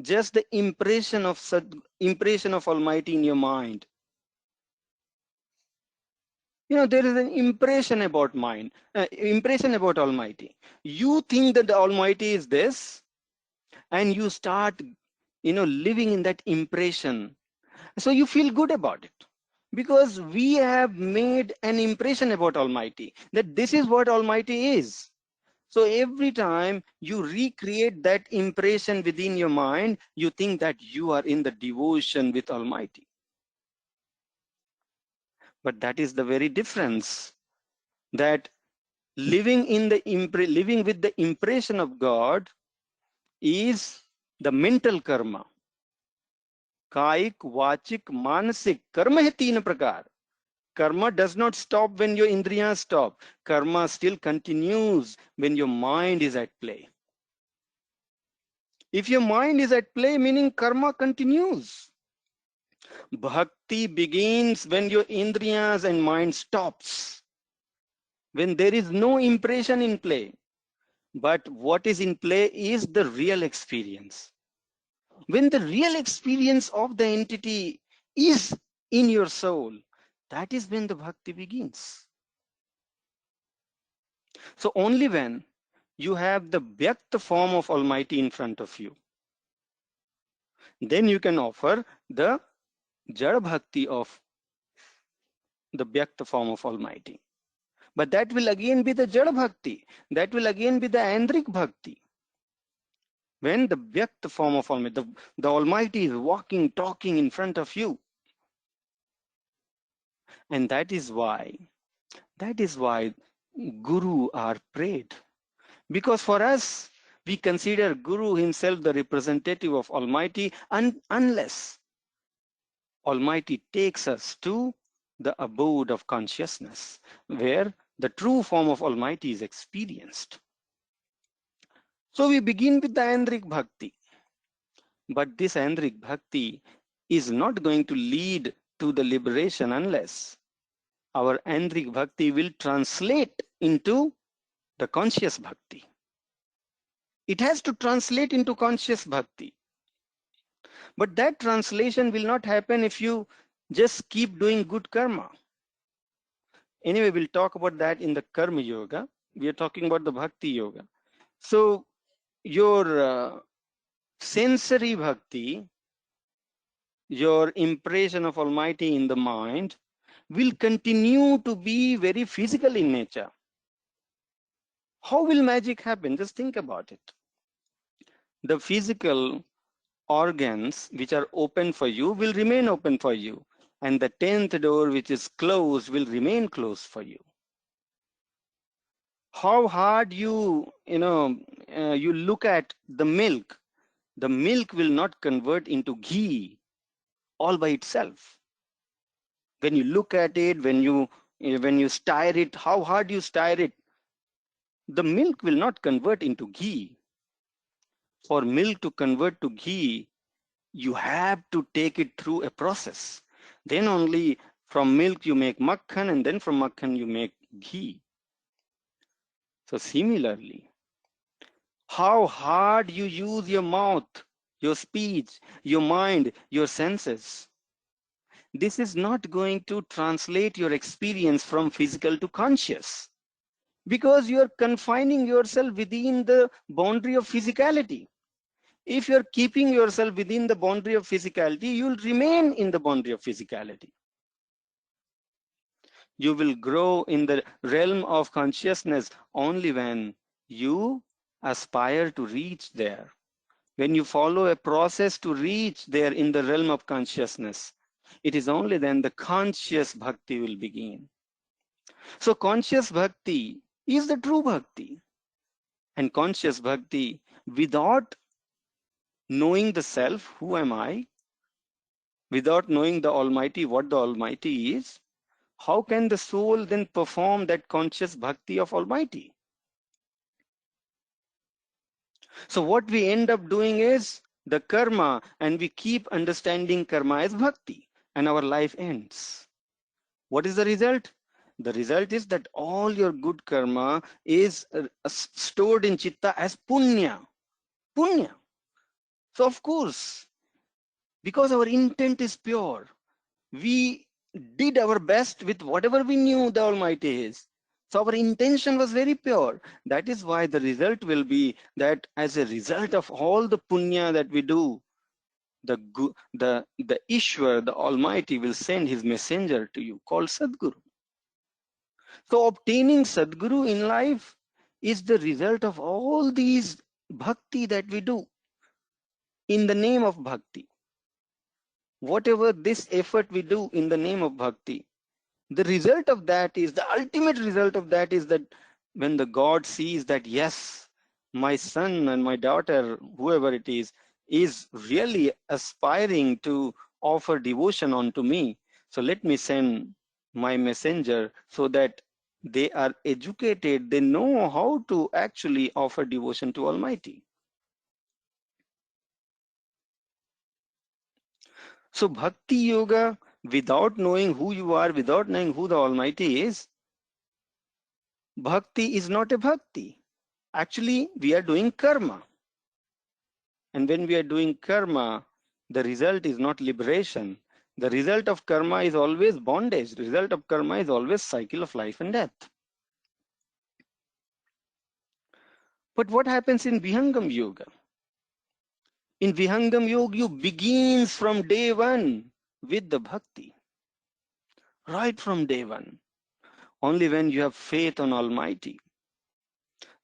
A: just the impression of Almighty in your mind. There is an impression about impression about Almighty. You think that the Almighty is this, and you start, living in that impression. So you feel good about it. Because we have made an impression about Almighty, that this is what Almighty is. So every time you recreate that impression within your mind, you think that you are in the devotion with Almighty. But that is the very difference, that living with the impression of God is the mental karma. Kaik, vachik, manasik. Karma hai teen prakar. Karma does not stop when your indriyas stop. Karma still continues when your mind is at play. If your mind is at play, meaning karma continues. Bhakti begins when your indriyas and mind stops. When there is no impression in play. But what is in play is the real experience. When the real experience of the entity is in your soul, that is when the bhakti begins. So only when you have the Vyakta form of Almighty in front of you, Then you can offer the Jada Bhakti of the Vyakta form of Almighty. But that will again be the Jada Bhakti. That will again be the Andrik Bhakti. When the Vyakta form of Almighty, the Almighty is walking, talking in front of you. And that is why Guru are prayed. Because for us, we consider Guru himself the representative of Almighty, unless Almighty takes us to the abode of consciousness, where the true form of Almighty is experienced. So we begin with the Andrik Bhakti. But this Andrik Bhakti is not going to lead to the liberation unless our Andrik Bhakti will translate into the conscious Bhakti. It has to translate into conscious Bhakti. But that translation will not happen if you just keep doing good karma. Anyway, we'll talk about that in the Karma Yoga. We are talking about the Bhakti Yoga. So your sensory Bhakti, your impression of Almighty in the mind, will continue to be very physical in nature. How will magic happen? Just think about it. The physical organs which are open for you will remain open for you, and the 10th door which is closed will remain closed for you. How hard you look at the milk will not convert into ghee all by itself. When you look at it, when you stir it, how hard you stir it, the milk will not convert into ghee. For milk to convert to ghee, you have to take it through a process. Then only from milk you make makhan, and then from makhan you make ghee. So similarly, how hard you use your mouth, your speech, your mind, your senses, this is not going to translate your experience from physical to conscious, because you are confining yourself within the boundary of physicality. If you're keeping yourself within the boundary of physicality, you'll remain in the boundary of physicality. You will grow in the realm of consciousness only when you aspire to reach there. When you follow a process to reach there in the realm of consciousness, it is only then the conscious bhakti will begin. So conscious bhakti is the true bhakti. And conscious bhakti, without knowing the self, who am I? Without knowing the Almighty, what the Almighty is, how can the soul then perform that conscious bhakti of Almighty? So what we end up doing is the karma, and we keep understanding karma as bhakti, and our life ends. What is the result? The result is that all your good karma is stored in chitta as punya. Punya. So of course, because our intent is pure, we did our best with whatever we knew the Almighty is. So our intention was very pure. That is why the result will be that as a result of all the punya that we do, the Ishwar, the Almighty, will send his messenger to you called Sadguru. So obtaining Sadguru in life is the result of all these bhakti that we do in the name of bhakti. Whatever this effort we do in the name of bhakti, the result of that is, the ultimate result of that is that when the God sees that, yes, my son and my daughter, whoever it is really aspiring to offer devotion unto me. So let me send my messenger so that they are educated, they know how to actually offer devotion to Almighty. So Bhakti Yoga, without knowing who you are, without knowing who the Almighty is, Bhakti is not a bhakti. Actually, we are doing karma. And when we are doing karma, the result is not liberation. The result of karma is always bondage. The result of karma is always cycle of life and death. But what happens in Vihangam Yoga? In Vihangam Yoga, you begins from day one with the bhakti. Right from day one. Only when you have faith on Almighty,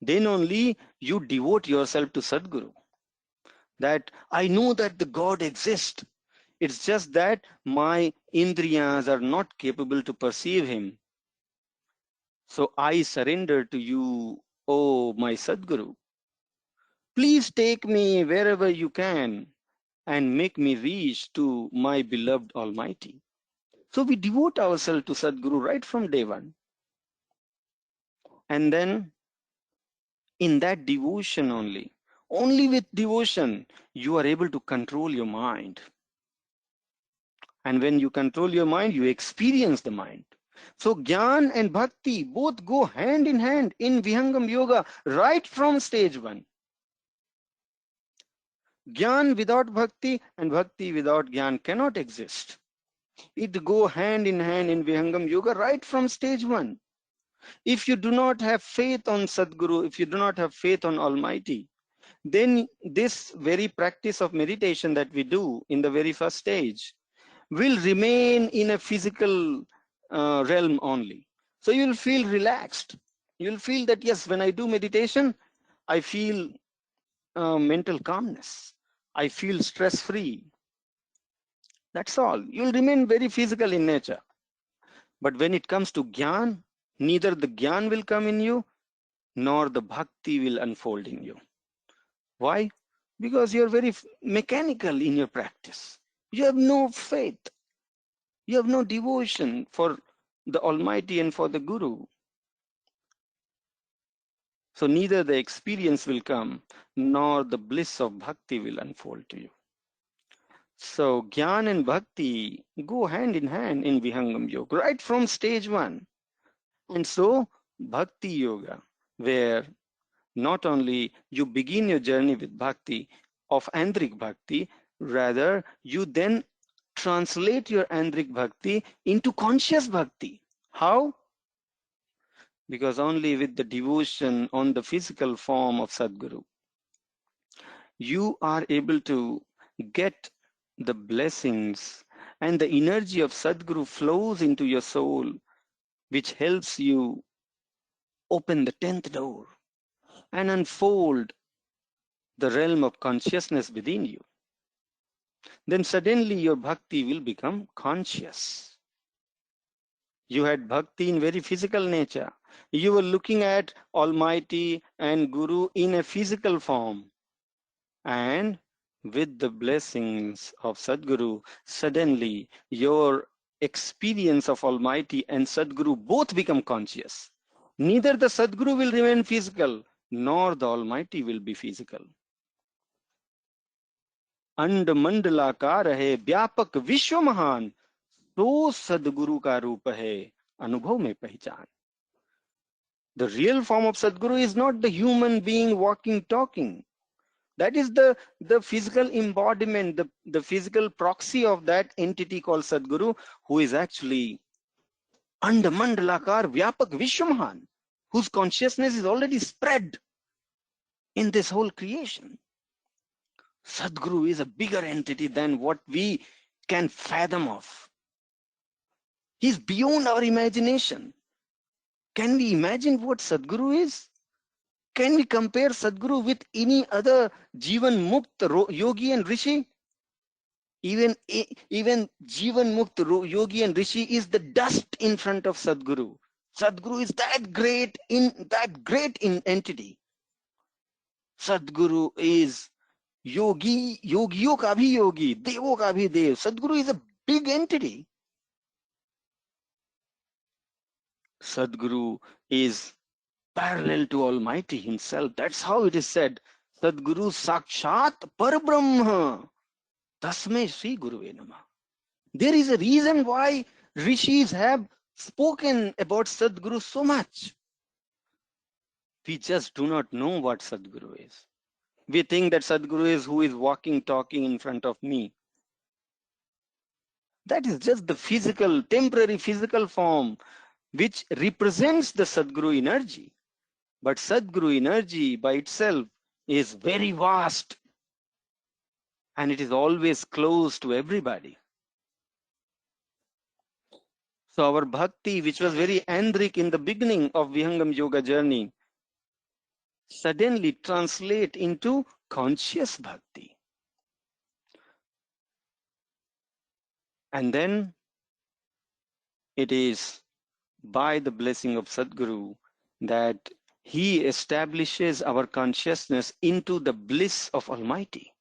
A: then only you devote yourself to Sadguru. That I know that the God exists. It's just that my indriyas are not capable to perceive him. So I surrender to you, oh my Sadguru. Please take me wherever you can and make me reach to my beloved Almighty. So we devote ourselves to Sadguru right from day one. And then in that devotion only with devotion, you are able to control your mind. And when you control your mind, you experience the mind. So Gyan and Bhakti both go hand in hand in Vihangam Yoga right from stage one. Gyan without Bhakti and Bhakti without Gyan cannot exist. It go hand in hand in Vihangam Yoga right from stage one. If you do not have faith on Sadguru, if you do not have faith on Almighty, then this very practice of meditation that we do in the very first stage will remain in a physical realm only. So you will feel relaxed. You will feel that, yes, when I do meditation, I feel mental calmness. I feel stress-free. That's all. You will remain very physical in nature. But when it comes to Gyan, neither the Gyan will come in you, nor the Bhakti will unfold in you. Why? Because you're very mechanical in your practice. You have no faith. You have no devotion for the Almighty and for the Guru. So neither the experience will come, nor the bliss of Bhakti will unfold to you. So Gyan and Bhakti go hand in hand in Vihangam Yoga, right from stage one. And so Bhakti Yoga, where not only you begin your journey with Bhakti, of Andrik Bhakti, rather you then translate your Andrik Bhakti into conscious Bhakti. How? Because only with the devotion on the physical form of Sadguru, you are able to get the blessings, and the energy of Sadguru flows into your soul, which helps you open the 10th door and unfold the realm of consciousness within you. Then suddenly your bhakti will become conscious. You had bhakti in very physical nature. You were looking at Almighty and Guru in a physical form. And with the blessings of Sadguru, suddenly your experience of Almighty and Sadguru both become conscious. Neither the Sadguru will remain physical, nor the Almighty will be physical. अंड मंडलाकार है व्यापक विश्व महान, तो सदगुरु का रूप है अनुभव में पहचान. The real form of Sadguru is not the human being walking, talking. That is the physical embodiment, the physical proxy of that entity called Sadguru, who is actually and mandalakar vyapak vishwamahan, whose consciousness is already spread in this whole creation. Sadguru is a bigger entity than what we can fathom of. He's beyond our imagination. Can we imagine what Sadguru is? Can we compare Sadguru with any other Jivan Mukt yogi and rishi? Even Jivan Mukt yogi and rishi is the dust in front of Sadguru. Sadguru is that great in entity. Sadguru is yogi, yogiyo ka bhi yogi, devo ka bhi dev. Sadguru is a big entity. Sadguru is parallel to Almighty himself. That's how it is said. Sadguru Sakshat Parabrahma Tasme Sri Guruve Namah. There is a reason why rishis have spoken about Sadguru so much. We just do not know what Sadguru is. We think that Sadguru is who is walking, talking in front of me. That is just the physical, temporary physical form which represents the Sadguru energy. But Sadguru energy by itself is very vast. and it is always close to everybody. So our bhakti, which was very andhrik in the beginning of Vihangam Yoga journey, suddenly translate into conscious bhakti. And then it is by the blessing of Sadguru that he establishes our consciousness into the bliss of Almighty.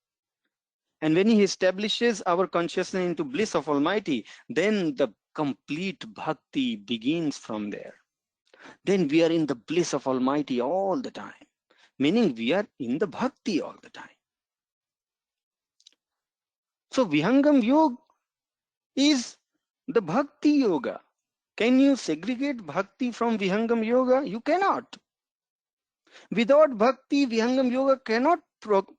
A: And when he establishes our consciousness into bliss of Almighty, then the complete bhakti begins from there. Then we are in the bliss of Almighty all the time, meaning we are in the bhakti all the time. So Vihangam Yoga is the bhakti yoga. Can you segregate bhakti from Vihangam Yoga? You cannot. Without bhakti, Vihangam Yoga cannot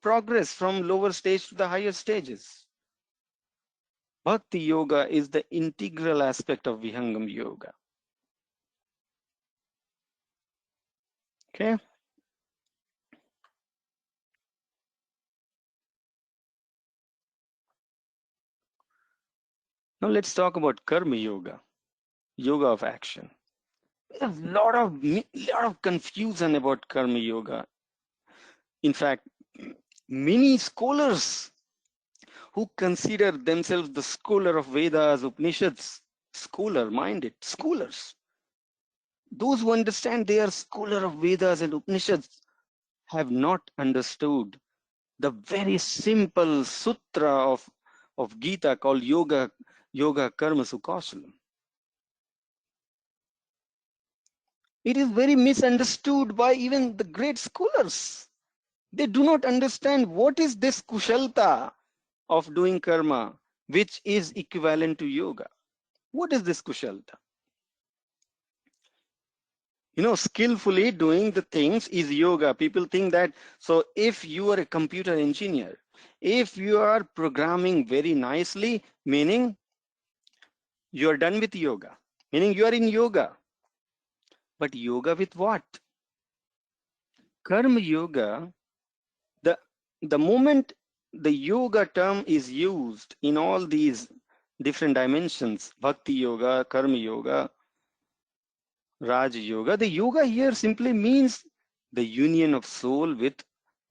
A: progress from lower stage to the higher stages. Bhakti Yoga is the integral aspect of Vihangam Yoga. Okay. Now let's talk about Karma Yoga, yoga of action. There's a lot of confusion about Karma Yoga. In fact, many scholars who consider themselves the scholar of Vedas, Upanishads, scholar-minded scholars, those who understand they are scholar of Vedas and Upanishads, have not understood the very simple sutra of Gita called Yoga Karma Sukausalam. It is very misunderstood by even the great scholars. They do not understand what is this kushalta of doing karma, which is equivalent to yoga. What is this kushalta? You know, skillfully doing the things is yoga. People think that, so if you are a computer engineer, if you are programming very nicely, meaning you are done with yoga, meaning you are in yoga. But yoga with what? Karma yoga, the moment the yoga term is used in all these different dimensions, bhakti yoga, karma yoga, Raja Yoga, the yoga here simply means the union of soul with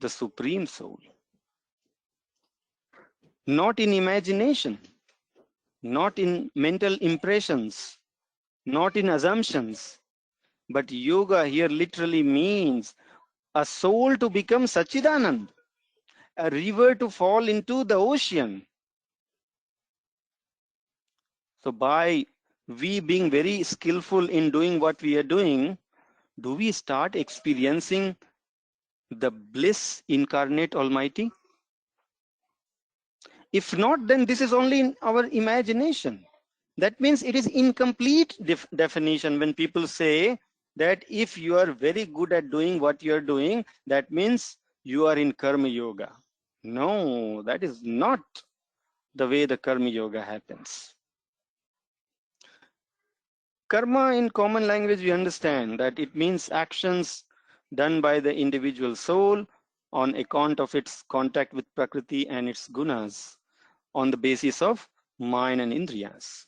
A: the supreme soul. Not in imagination, not in mental impressions, not in assumptions, but yoga here literally means a soul to become Sachidanand, a river to fall into the ocean. So by we being very skillful in doing what we are doing, do we start experiencing the bliss incarnate Almighty? If not, then this is only in our imagination. That means it is incomplete definition when people say that if you are very good at doing what you are doing, that means you are in Karma Yoga. No, that is not the way the Karma Yoga happens. Karma in common language, we understand that it means actions done by the individual soul on account of its contact with Prakriti and its gunas on the basis of mind and indriyas.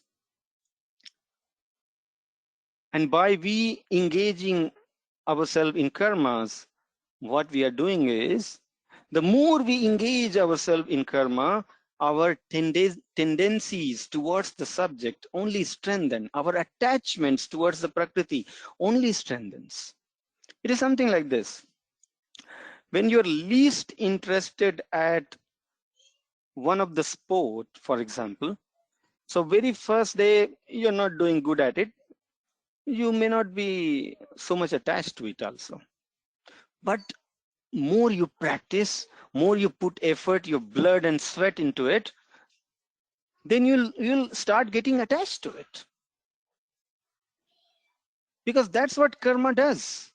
A: And by we engaging ourselves in karmas, what we are doing is, the more we engage ourselves in karma, our tendencies towards the subject only strengthen. Our attachments towards the Prakriti only strengthens. It is something like this. When you're least interested at one of the sport, for example, so very first day, you're not doing good at it. You may not be so much attached to it also. But more you practice, more you put effort, your blood and sweat into it, then you'll start getting attached to it. Because that's what karma does.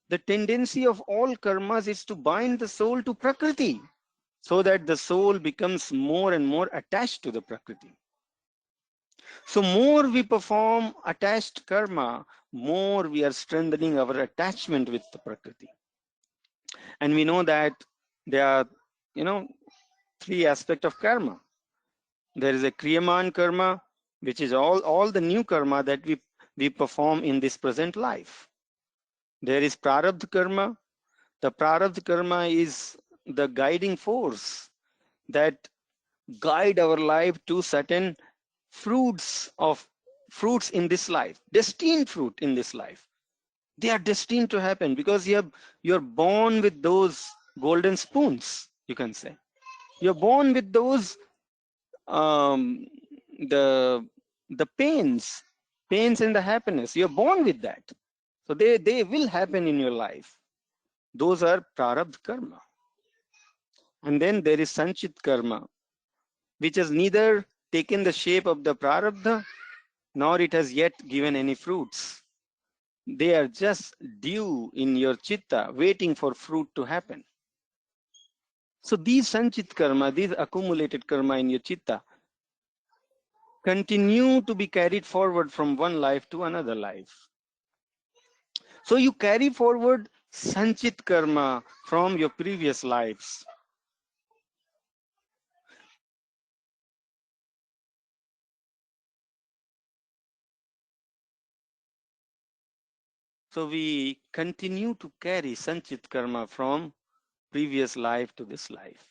A: The tendency of all karmas is to bind the soul to Prakriti, so that the soul becomes more and more attached to the Prakriti. So more we perform attached karma, more we are strengthening our attachment with the Prakriti. And we know that there are, three aspects of karma. There is a kriyaman karma, which is all the new karma that we perform in this present life. There is prarabdha karma. The prarabdha karma is the guiding force that guide our life to certain fruits in this life, destined fruit in this life. They are destined to happen because you're born with those golden spoons, you can say. You're born with those um, the pains and the happiness. You're born with that. So they will happen in your life. Those are prarabdha karma. And then there is sanchit karma, which has neither taken the shape of the prarabdha, nor it has yet given any fruits. They are just due in your chitta, waiting for fruit to happen. So these sanchit karma, these accumulated karma in your chitta, continue to be carried forward from one life to another life. So you carry forward sanchit karma from your previous lives. So we continue to carry sanchit karma from previous life to this life.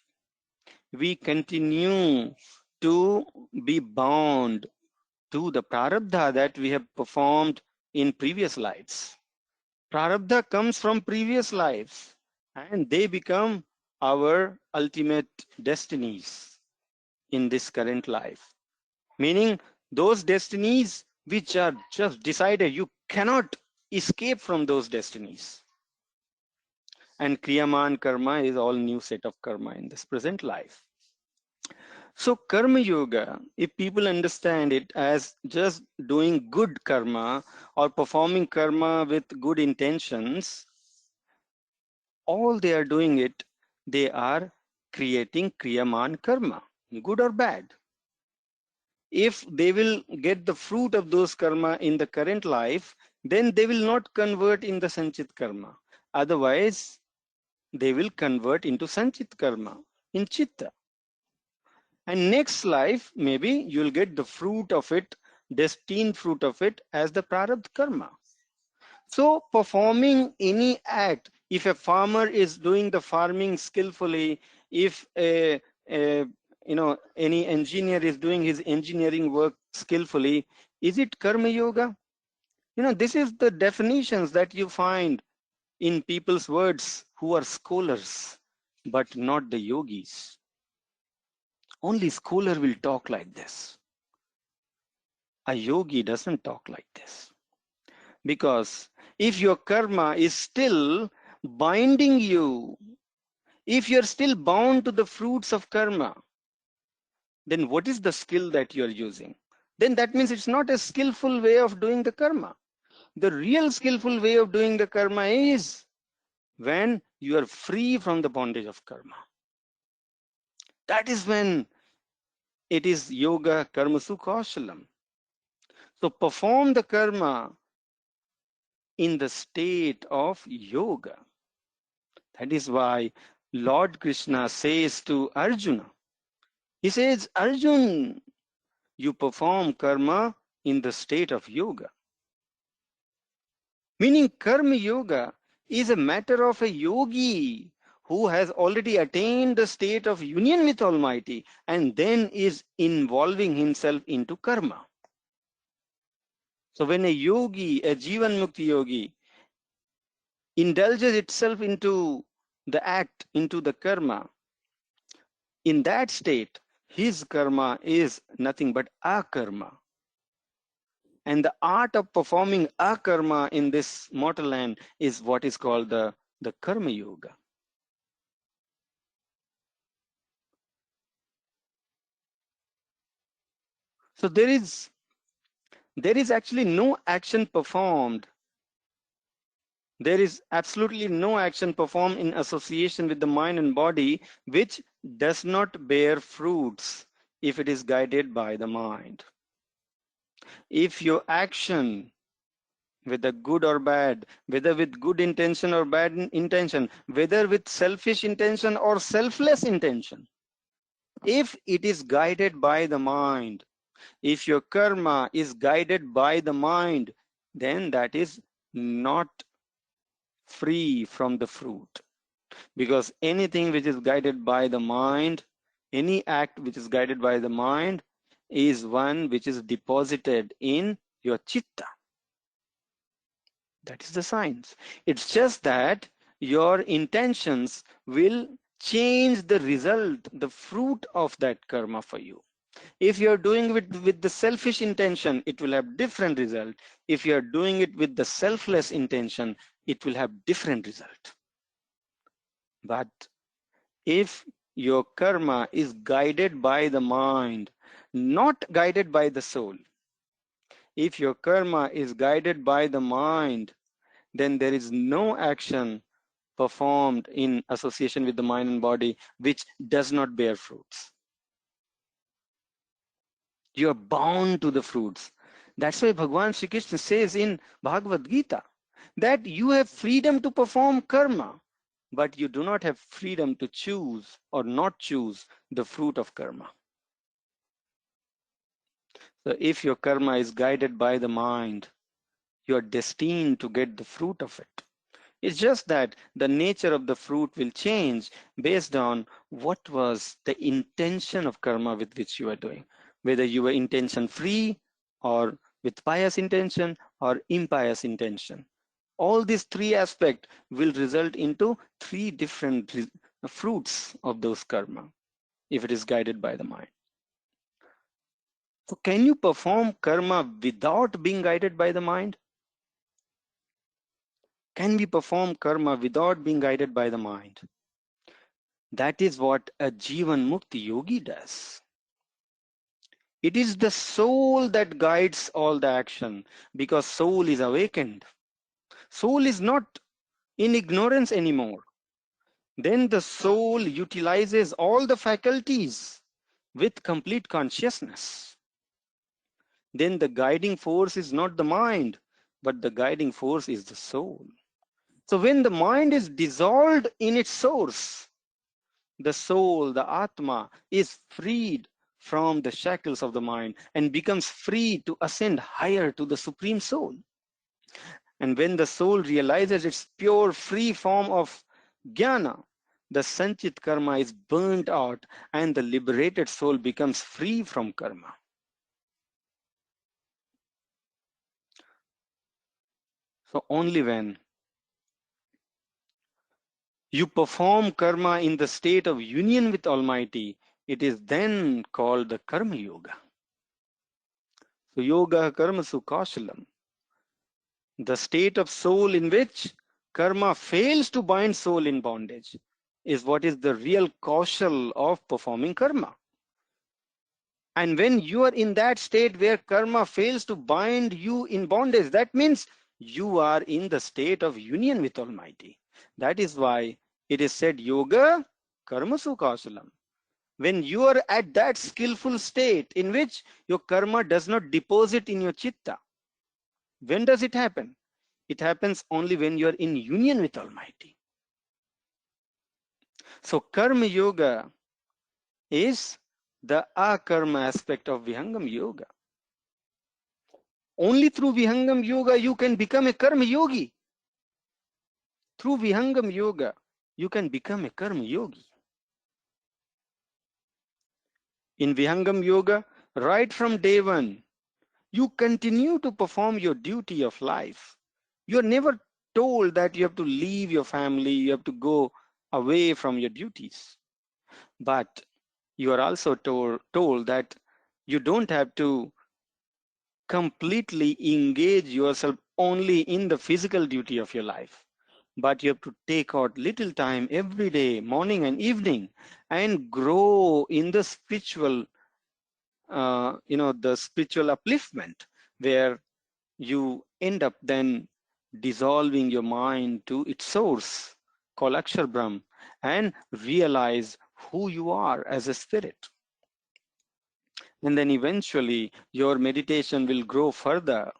A: We continue to be bound to the prarabdha that we have performed in previous lives. Prarabdha comes from previous lives and they become our ultimate destinies in this current life. Meaning those destinies which are just decided, you cannot escape from those destinies. And kriyaman karma is all new set of karma in this present life. So karma yoga, if people understand it as just doing good karma or performing karma with good intentions, all they are doing it, they are creating kriyaman karma, good or bad. If they will get the fruit of those karma in the current life, then they will not convert in the sanchit karma. Otherwise, they will convert into sanchit karma in chitta. And next life, maybe you'll get the fruit of it, destined fruit of it as the prarabdha karma. So performing any act, if a farmer is doing the farming skillfully, if any engineer is doing his engineering work skillfully, is it karma yoga? This is the definitions that you find in people's words who are scholars, but not the yogis. Only scholar will talk like this. A yogi doesn't talk like this. Because if your karma is still binding you, if you're still bound to the fruits of karma, then what is the skill that you're using? Then that means it's not a skillful way of doing the karma. The real skillful way of doing the karma is when you are free from the bondage of karma. That is when it is yoga karmasu kaushalam. So perform the karma in the state of yoga. That is why Lord Krishna says to Arjuna, he says, Arjun, you perform karma in the state of yoga. Meaning karma yoga is a matter of a yogi who has already attained the state of union with Almighty and then is involving himself into karma. So when a yogi, a Jivan Mukti yogi, indulges itself into the act, into the karma, in that state, his karma is nothing but akarma. And the art of performing akarma in this mortal land is what is called the karma yoga. So there is actually no action performed. There is absolutely no action performed in association with the mind and body which does not bear fruits if it is guided by the mind. If your action, whether good or bad, whether with good intention or bad intention, whether with selfish intention or selfless intention, if it is guided by the mind, if your karma is guided by the mind, then that is not free from the fruit. Because anything which is guided by the mind, any act which is guided by the mind, is one which is deposited in your chitta. That is the science. It's just that your intentions will change the result, the fruit of that karma for you. If you're doing it with the selfish intention, it will have different result. If you're doing it with the selfless intention, it will have different result. But if your karma is guided by the mind, not guided by the soul, if your karma is guided by the mind, then there is no action performed in association with the mind and body which does not bear fruits. You are bound to the fruits. That's why Bhagavan Shri Krishna says in Bhagavad Gita that you have freedom to perform karma, but you do not have freedom to choose or not choose the fruit of karma. So if your karma is guided by the mind, you are destined to get the fruit of it. It's just that the nature of the fruit will change based on what was the intention of karma with which you are doing. Whether you were intention free or with pious intention or impious intention. All these three aspects will result into three different fruits of those karma if it is guided by the mind. So can you perform karma without being guided by the mind? Can we perform karma without being guided by the mind? That is what a Jivan Mukti yogi does. It is the soul that guides all the action because soul is awakened. Soul is not in ignorance anymore. Then the soul utilizes all the faculties with complete consciousness. Then the guiding force is not the mind, but the guiding force is the soul. So when the mind is dissolved in its source, the soul, the Atma, is freed from the shackles of the mind and becomes free to ascend higher to the Supreme Soul. And when the soul realizes its pure free form of jnana, the sanchit karma is burnt out and the liberated soul becomes free from karma. So only when you perform karma in the state of union with Almighty, it is then called the Karma Yoga. So yoga karmasu kaushalam. The state of soul in which karma fails to bind soul in bondage is what is the real kaushal of performing karma. And when you are in that state where karma fails to bind you in bondage, that means you are in the state of union with Almighty. That is why it is said yoga karmasu kausalam. When you are at that skillful state in which your karma does not deposit in your chitta, when does it happen? It happens only when you are in union with Almighty. So karma yoga is the akarma aspect of Vihangam yoga. Only through Vihangam yoga you can become a karma yogi. Through Vihangam yoga you can become a karma yogi. In Vihangam yoga, right from day one, you continue to perform your duty of life. You're never told that you have to leave your family, you have to go away from your duties. But you are also told that you don't have to completely engage yourself only in the physical duty of your life, but you have to take out little time every day, morning and evening, and grow in the spiritual, the spiritual upliftment, where you end up then dissolving your mind to its source called Akshar Brahm and realize who you are as a spirit. And then eventually your meditation will grow further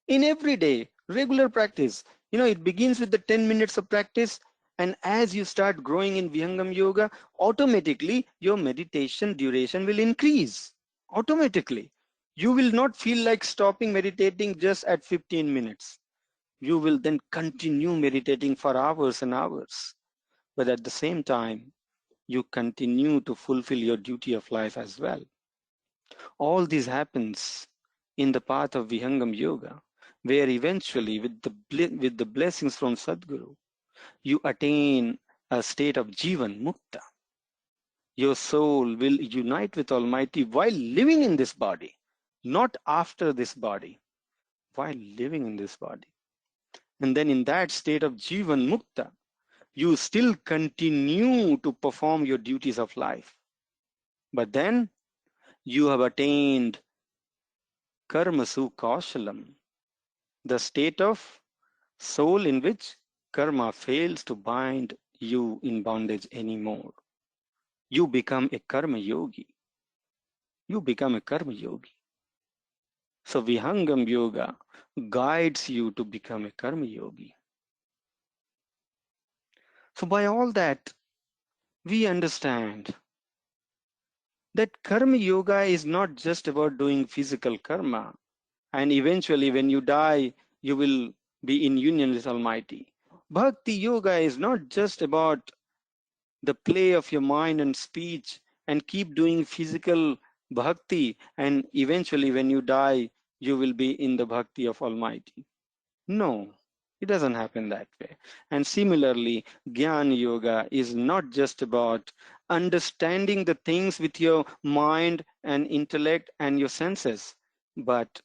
A: in everyday regular practice. It begins with the 10 minutes of practice, And as you start growing in Vihangam Yoga, automatically your meditation duration will increase. Automatically. You will not feel like stopping meditating just at 15 minutes. You will then continue meditating for hours and hours. But at the same time, you continue to fulfill your duty of life as well. All this happens in the path of Vihangam Yoga, where eventually with the blessings from Sadguru, you attain a state of Jivan Mukta. Your soul will unite with Almighty while living in this body, not after this body, while living in this body. And then in that state of Jivan Mukta, you still continue to perform your duties of life. But then you have attained Karmasu Kaushalam, the state of soul in which karma fails to bind you in bondage anymore. You become a karma yogi. You become a karma yogi. So Vihangam Yoga guides you to become a karma yogi. So by all that, we understand that karma yoga is not just about doing physical karma, and eventually when you die, you will be in union with Almighty. Bhakti yoga is not just about the play of your mind and speech and keep doing physical bhakti, and eventually when you die, you will be in the bhakti of Almighty. No, it doesn't happen that way. And similarly, Jnana Yoga is not just about understanding the things with your mind and intellect and your senses, but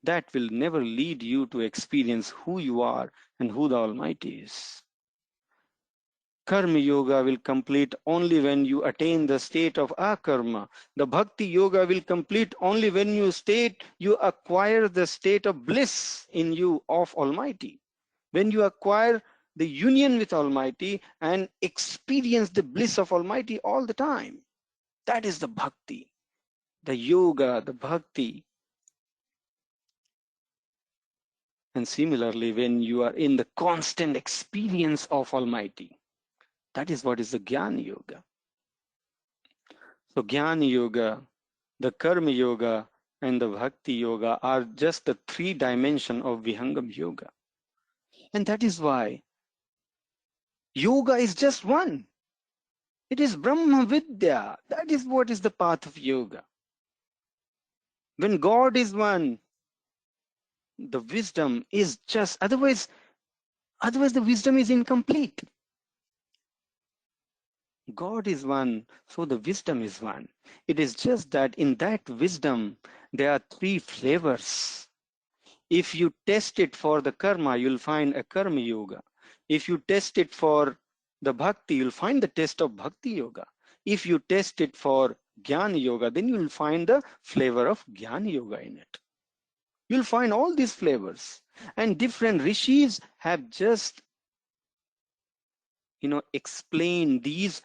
A: that will never lead you to experience who you are and who the Almighty is. Karma Yoga will complete only when you attain the state of akarma. The Bhakti Yoga will complete only when you acquire the state of bliss in you of Almighty. When you acquire the union with Almighty and experience the bliss of Almighty all the time. That is the Bhakti, the Yoga, the Bhakti. And similarly, when you are in the constant experience of Almighty, that is what is the Jnana Yoga. So Jnana Yoga, the Karma Yoga, and the Bhakti Yoga are just the three dimensions of Vihangam Yoga. And that is why yoga is just one. It is Brahma Vidya. That is what is the path of yoga. When God is one, the wisdom is just, otherwise the wisdom is incomplete. God is one, so the wisdom is one. It is just that in that wisdom, there are three flavors. If you test it for the karma, you'll find a karma yoga. If you test it for the bhakti, you'll find the test of bhakti yoga. If you test it for jnana yoga, then you'll find the flavor of jnana yoga in it. You'll find all these flavors. And different rishis have just, explained these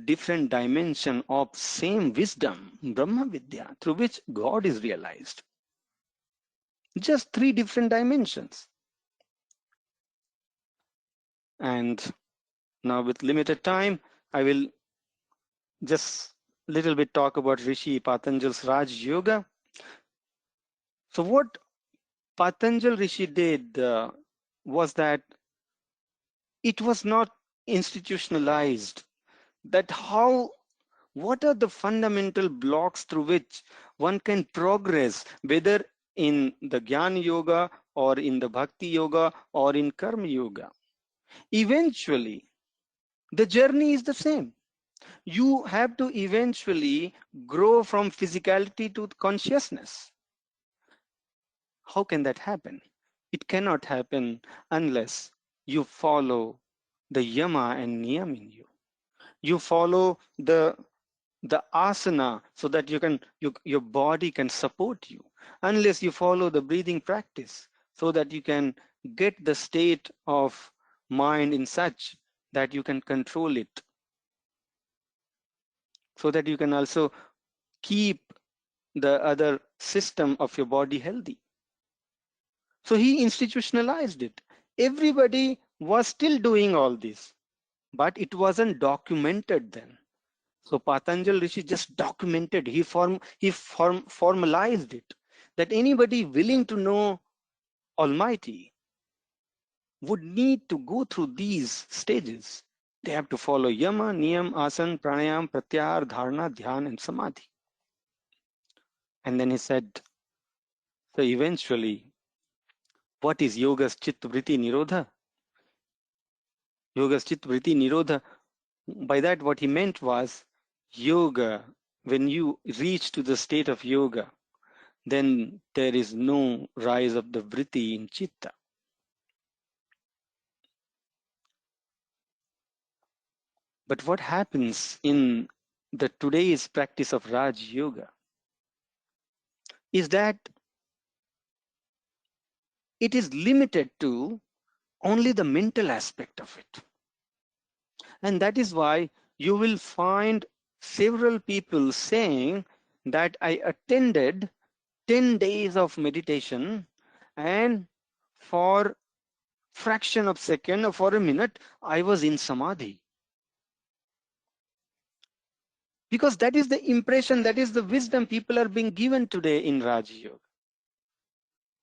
A: different dimensions of same wisdom, Brahma Vidya, through which God is realized. Just three different dimensions. And now with limited time, I will just little bit talk about Rishi Patanjal's Raj Yoga. So what Patanjal Rishi did was that it was not institutionalized. That what are the fundamental blocks through which one can progress, whether in the Jnana Yoga or in the Bhakti Yoga or in Karma Yoga. Eventually, the journey is the same. You have to eventually grow from physicality to consciousness. How can that happen? It cannot happen unless you follow the yama and niyam in you. You follow the asana so that your body can support you. Unless you follow the breathing practice so that you can get the state of mind in such that you can control it, so that you can also keep the other system of your body healthy. So he institutionalized it. Everybody was still doing all this, but it wasn't documented then. So Patanjali Rishi just documented, he formalized it, that anybody willing to know Almighty would need to go through these stages. They have to follow yama, niyam, asana, pranayam, pratyahar, dharana, dhyan, and samadhi. And then he said, so eventually, what is yoga's chitta vritti nirodha? Yoga's chitta vritti nirodha, by that what he meant was, yoga, when you reach to the state of yoga, then there is no rise of the vritti in chitta. But what happens in the today's practice of Raj Yoga is that it is limited to only the mental aspect of it. And that is why you will find several people saying that I attended 10 days of meditation, and for fraction of second or for a minute, I was in samadhi. Because that is the impression, that is the wisdom people are being given today in Raj Yoga.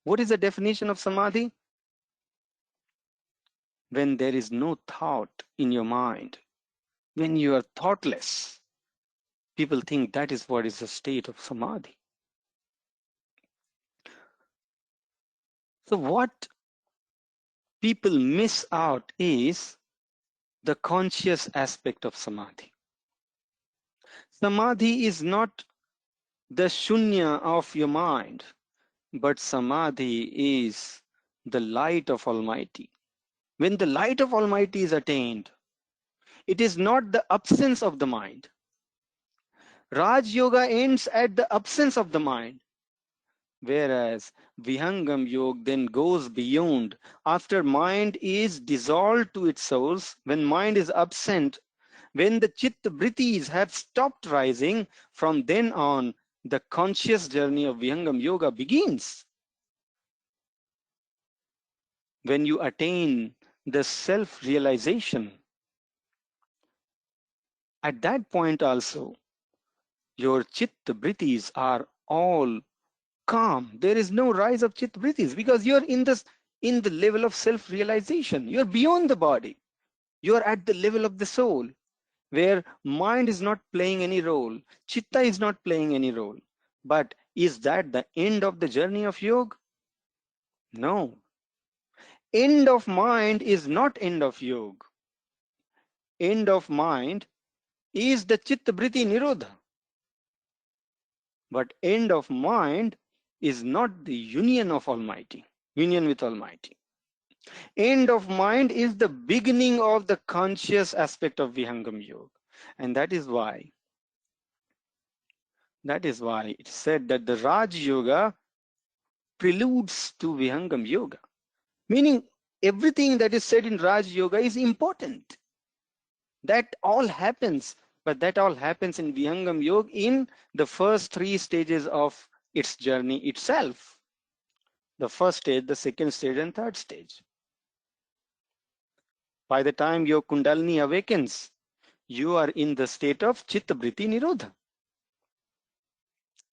A: What is the definition of samadhi? When there is no thought in your mind, when you are thoughtless, people think that is what is the state of samadhi. So what people miss out is the conscious aspect of samadhi. Samadhi is not the shunya of your mind, but samadhi is the light of Almighty. When the light of Almighty is attained, it is not the absence of the mind. Raj Yoga ends at the absence of the mind, whereas Vihangam Yoga then goes beyond. After mind is dissolved to its source, when mind is absent, when the chitta vrittis have stopped rising, from then on, the conscious journey of Vihangam Yoga begins. When you attain the self-realization, at that point also, your chitta vrittis are all calm. There is no rise of chitta vrittis because you're in the level of self-realization. You're beyond the body. You're at the level of the soul, where mind is not playing any role, chitta is not playing any role. But is that the end of the journey of yoga? No. End of mind is not end of yoga. End of mind is the chitta vritti nirodha. But end of mind is not the union of Almighty, union with Almighty. End of mind is the beginning of the conscious aspect of Vihangam Yoga. And that is why it said that the Raj Yoga preludes to Vihangam Yoga. Meaning everything that is said in Raj Yoga is important. That all happens, but that all happens in Vihangam Yoga in the first 3 stages of its journey itself. The first stage, the second stage, and third stage. By the time your Kundalini awakens, you are in the state of Chitta Vritti Nirodha.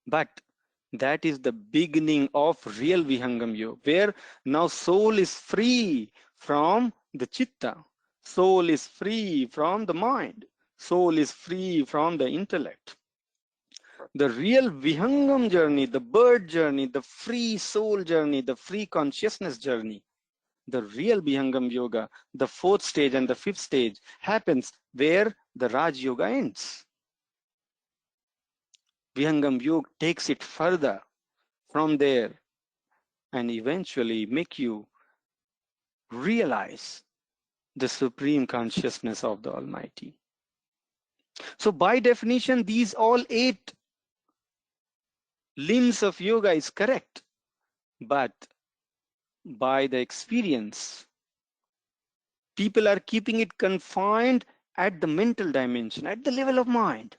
A: But that is the beginning of real Vihangam Yoga, where now soul is free from the Chitta. Soul is free from the mind. Soul is free from the intellect. The real Vihangam journey, the bird journey, the free soul journey, the free consciousness journey, the real Vihangam Yoga, the 4th stage and the 5th stage happens where the Raj Yoga ends. Vihangam Yoga takes it further from there and eventually make you realize the supreme consciousness of the Almighty. So by definition, these all 8 limbs of yoga is correct, but by the experience, people are keeping it confined at the mental dimension, at the level of mind.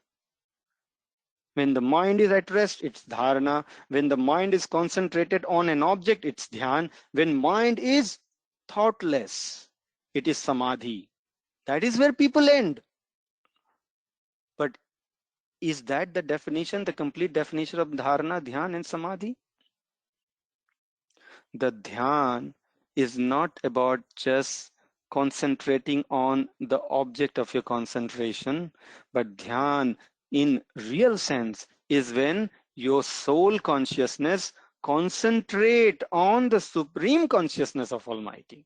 A: When the mind is at rest, it's dharana. When the mind is concentrated on an object, it's dhyan. When mind is thoughtless, it is samadhi. That is where people end. But is that the definition, the complete definition of dharana, dhyan and samadhi? The dhyan is not about just concentrating on the object of your concentration, but dhyan in real sense is when your soul consciousness concentrate on the supreme consciousness of Almighty.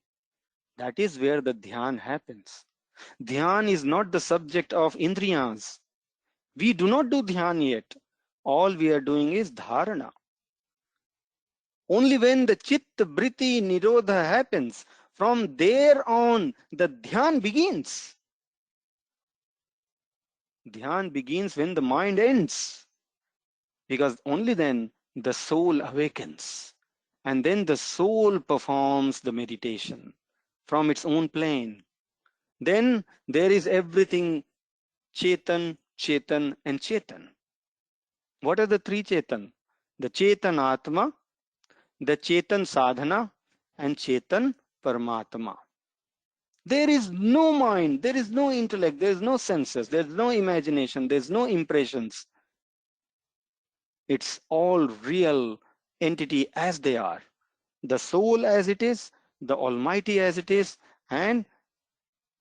A: That is where the dhyan happens. Dhyan is not the subject of indriyas. We do not do dhyan yet. All we are doing is dharana. Only when the chitta vritti nirodha happens, from there on the dhyan begins. Dhyan begins when the mind ends, because only then the soul awakens, and then the soul performs the meditation from its own plane. Then there is everything Chetan, Chetan and Chetan. What are the three Chetan? The Chetan Atma, the Chetan Sadhana and Chetan Paramatma. There is no mind, there is no intellect, there is no senses, there is no imagination, there is no impressions. It's all real entity as they are. The soul as it is, the Almighty as it is, and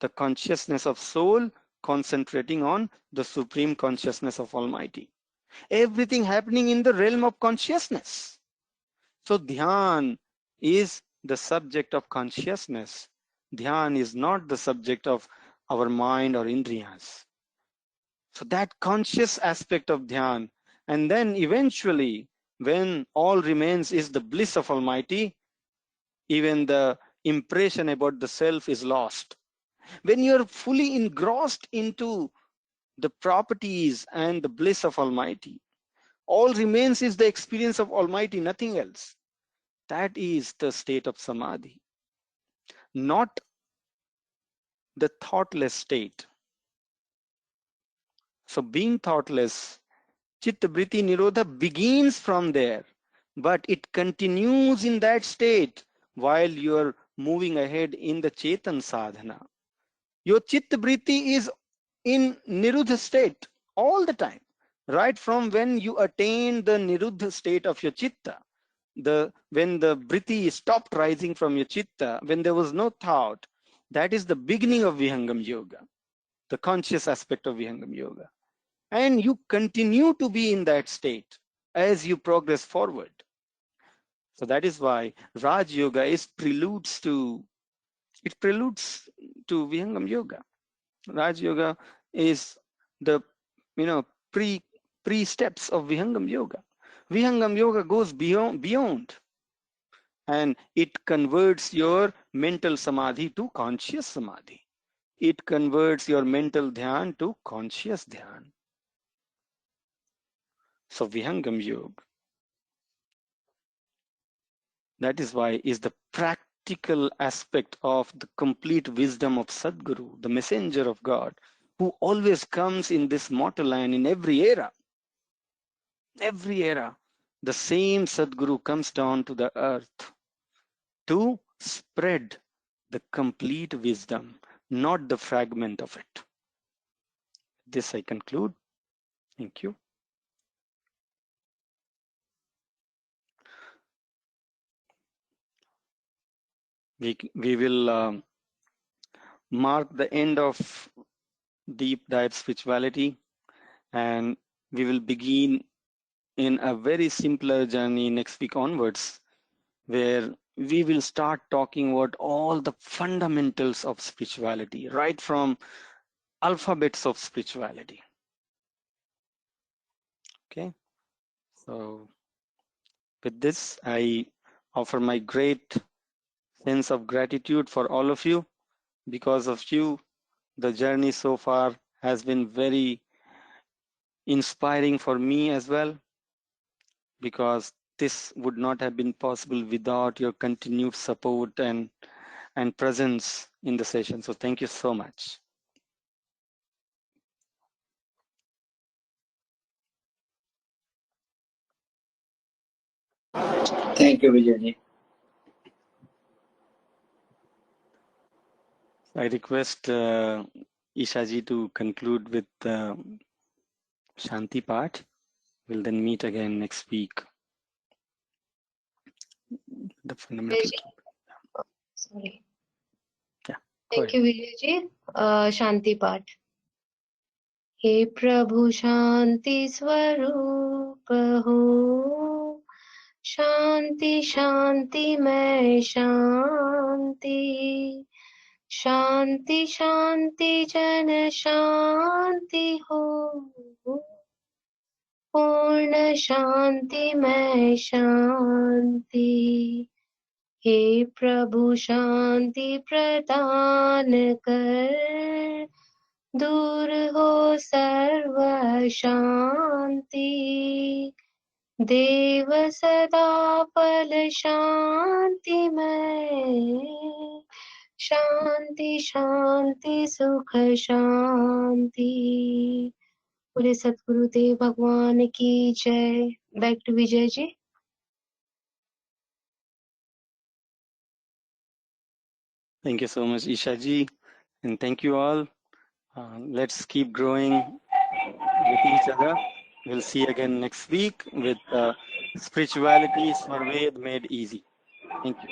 A: the consciousness of soul concentrating on the supreme consciousness of Almighty. Everything happening in the realm of consciousness. So dhyan is the subject of consciousness. Dhyan is not the subject of our mind or indriyas. So that conscious aspect of dhyan, and then eventually when all remains is the bliss of Almighty, even the impression about the self is lost. When you're fully engrossed into the properties and the bliss of Almighty, all remains is the experience of Almighty, nothing else. That is the state of samadhi, not the thoughtless state. So being thoughtless, chitta vritti nirodha begins from there, but it continues in that state while you're moving ahead in the chetan sadhana. Your chitta vritti is in niruddha state all the time, right from when you attain the niruddha state of your chitta. When the vritti stopped rising from your chitta, when there was no thought, that is the beginning of Vihangam Yoga, the conscious aspect of Vihangam Yoga. And you continue to be in that state as you progress forward. So that is why Raj Yoga preludes to Vihangam Yoga. Raj Yoga is the pre steps of Vihangam Yoga. Vihangam Yoga goes beyond, and it converts your mental samadhi to conscious samadhi. It converts your mental dhyan to conscious dhyan. So Vihangam Yoga, that is why is the practical aspect of the complete wisdom of Sadguru, the messenger of God, who always comes in this mortal land in every era. Every era, the same Sadguru comes down to the earth to spread the complete wisdom, not the fragment of it. This I conclude. Thank you. We will mark the end of deep dive spirituality, and we will begin in a very simpler journey next week onwards, where we will start talking about all the fundamentals of spirituality, right from alphabets of spirituality. Okay, so with this, I offer my great sense of gratitude for all of you. Because of you, the journey so far has been very inspiring for me as well, because this would not have been possible without your continued support and presence in the session. So thank you so much.
C: Thank you, Vijayji.
A: I request Ishaji to conclude with Shanti part. We'll then meet again next week. The fundamental.
H: Sorry.
A: Yeah.
H: Thank you, Vijayji. Shanti part. हे प्रभु शांति स्वरूप हो, शांति शांति मैं शांति, शांति शांति जन शांति हो, पूर्ण शांति मैं शांति। हे प्रभु शांति प्रदान कर, दूर हो सर्व शांति, देव सदा फल शांति में, शांति शांति सुख शांति। पूरे सतगुरुदेव भगवान की जय। Back to Vijay ji.
A: Thank you so much, Ishaji, and thank you all. Let's keep growing with each other. We'll see you again next week with Spirituality Surveyed Made Easy. Thank you.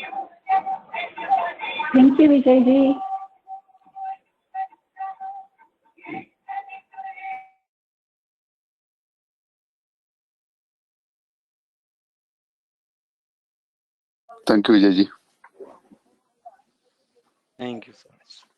F: Thank you, Vijayji.
E: Thank you, Vijayji.
A: Thank you so much.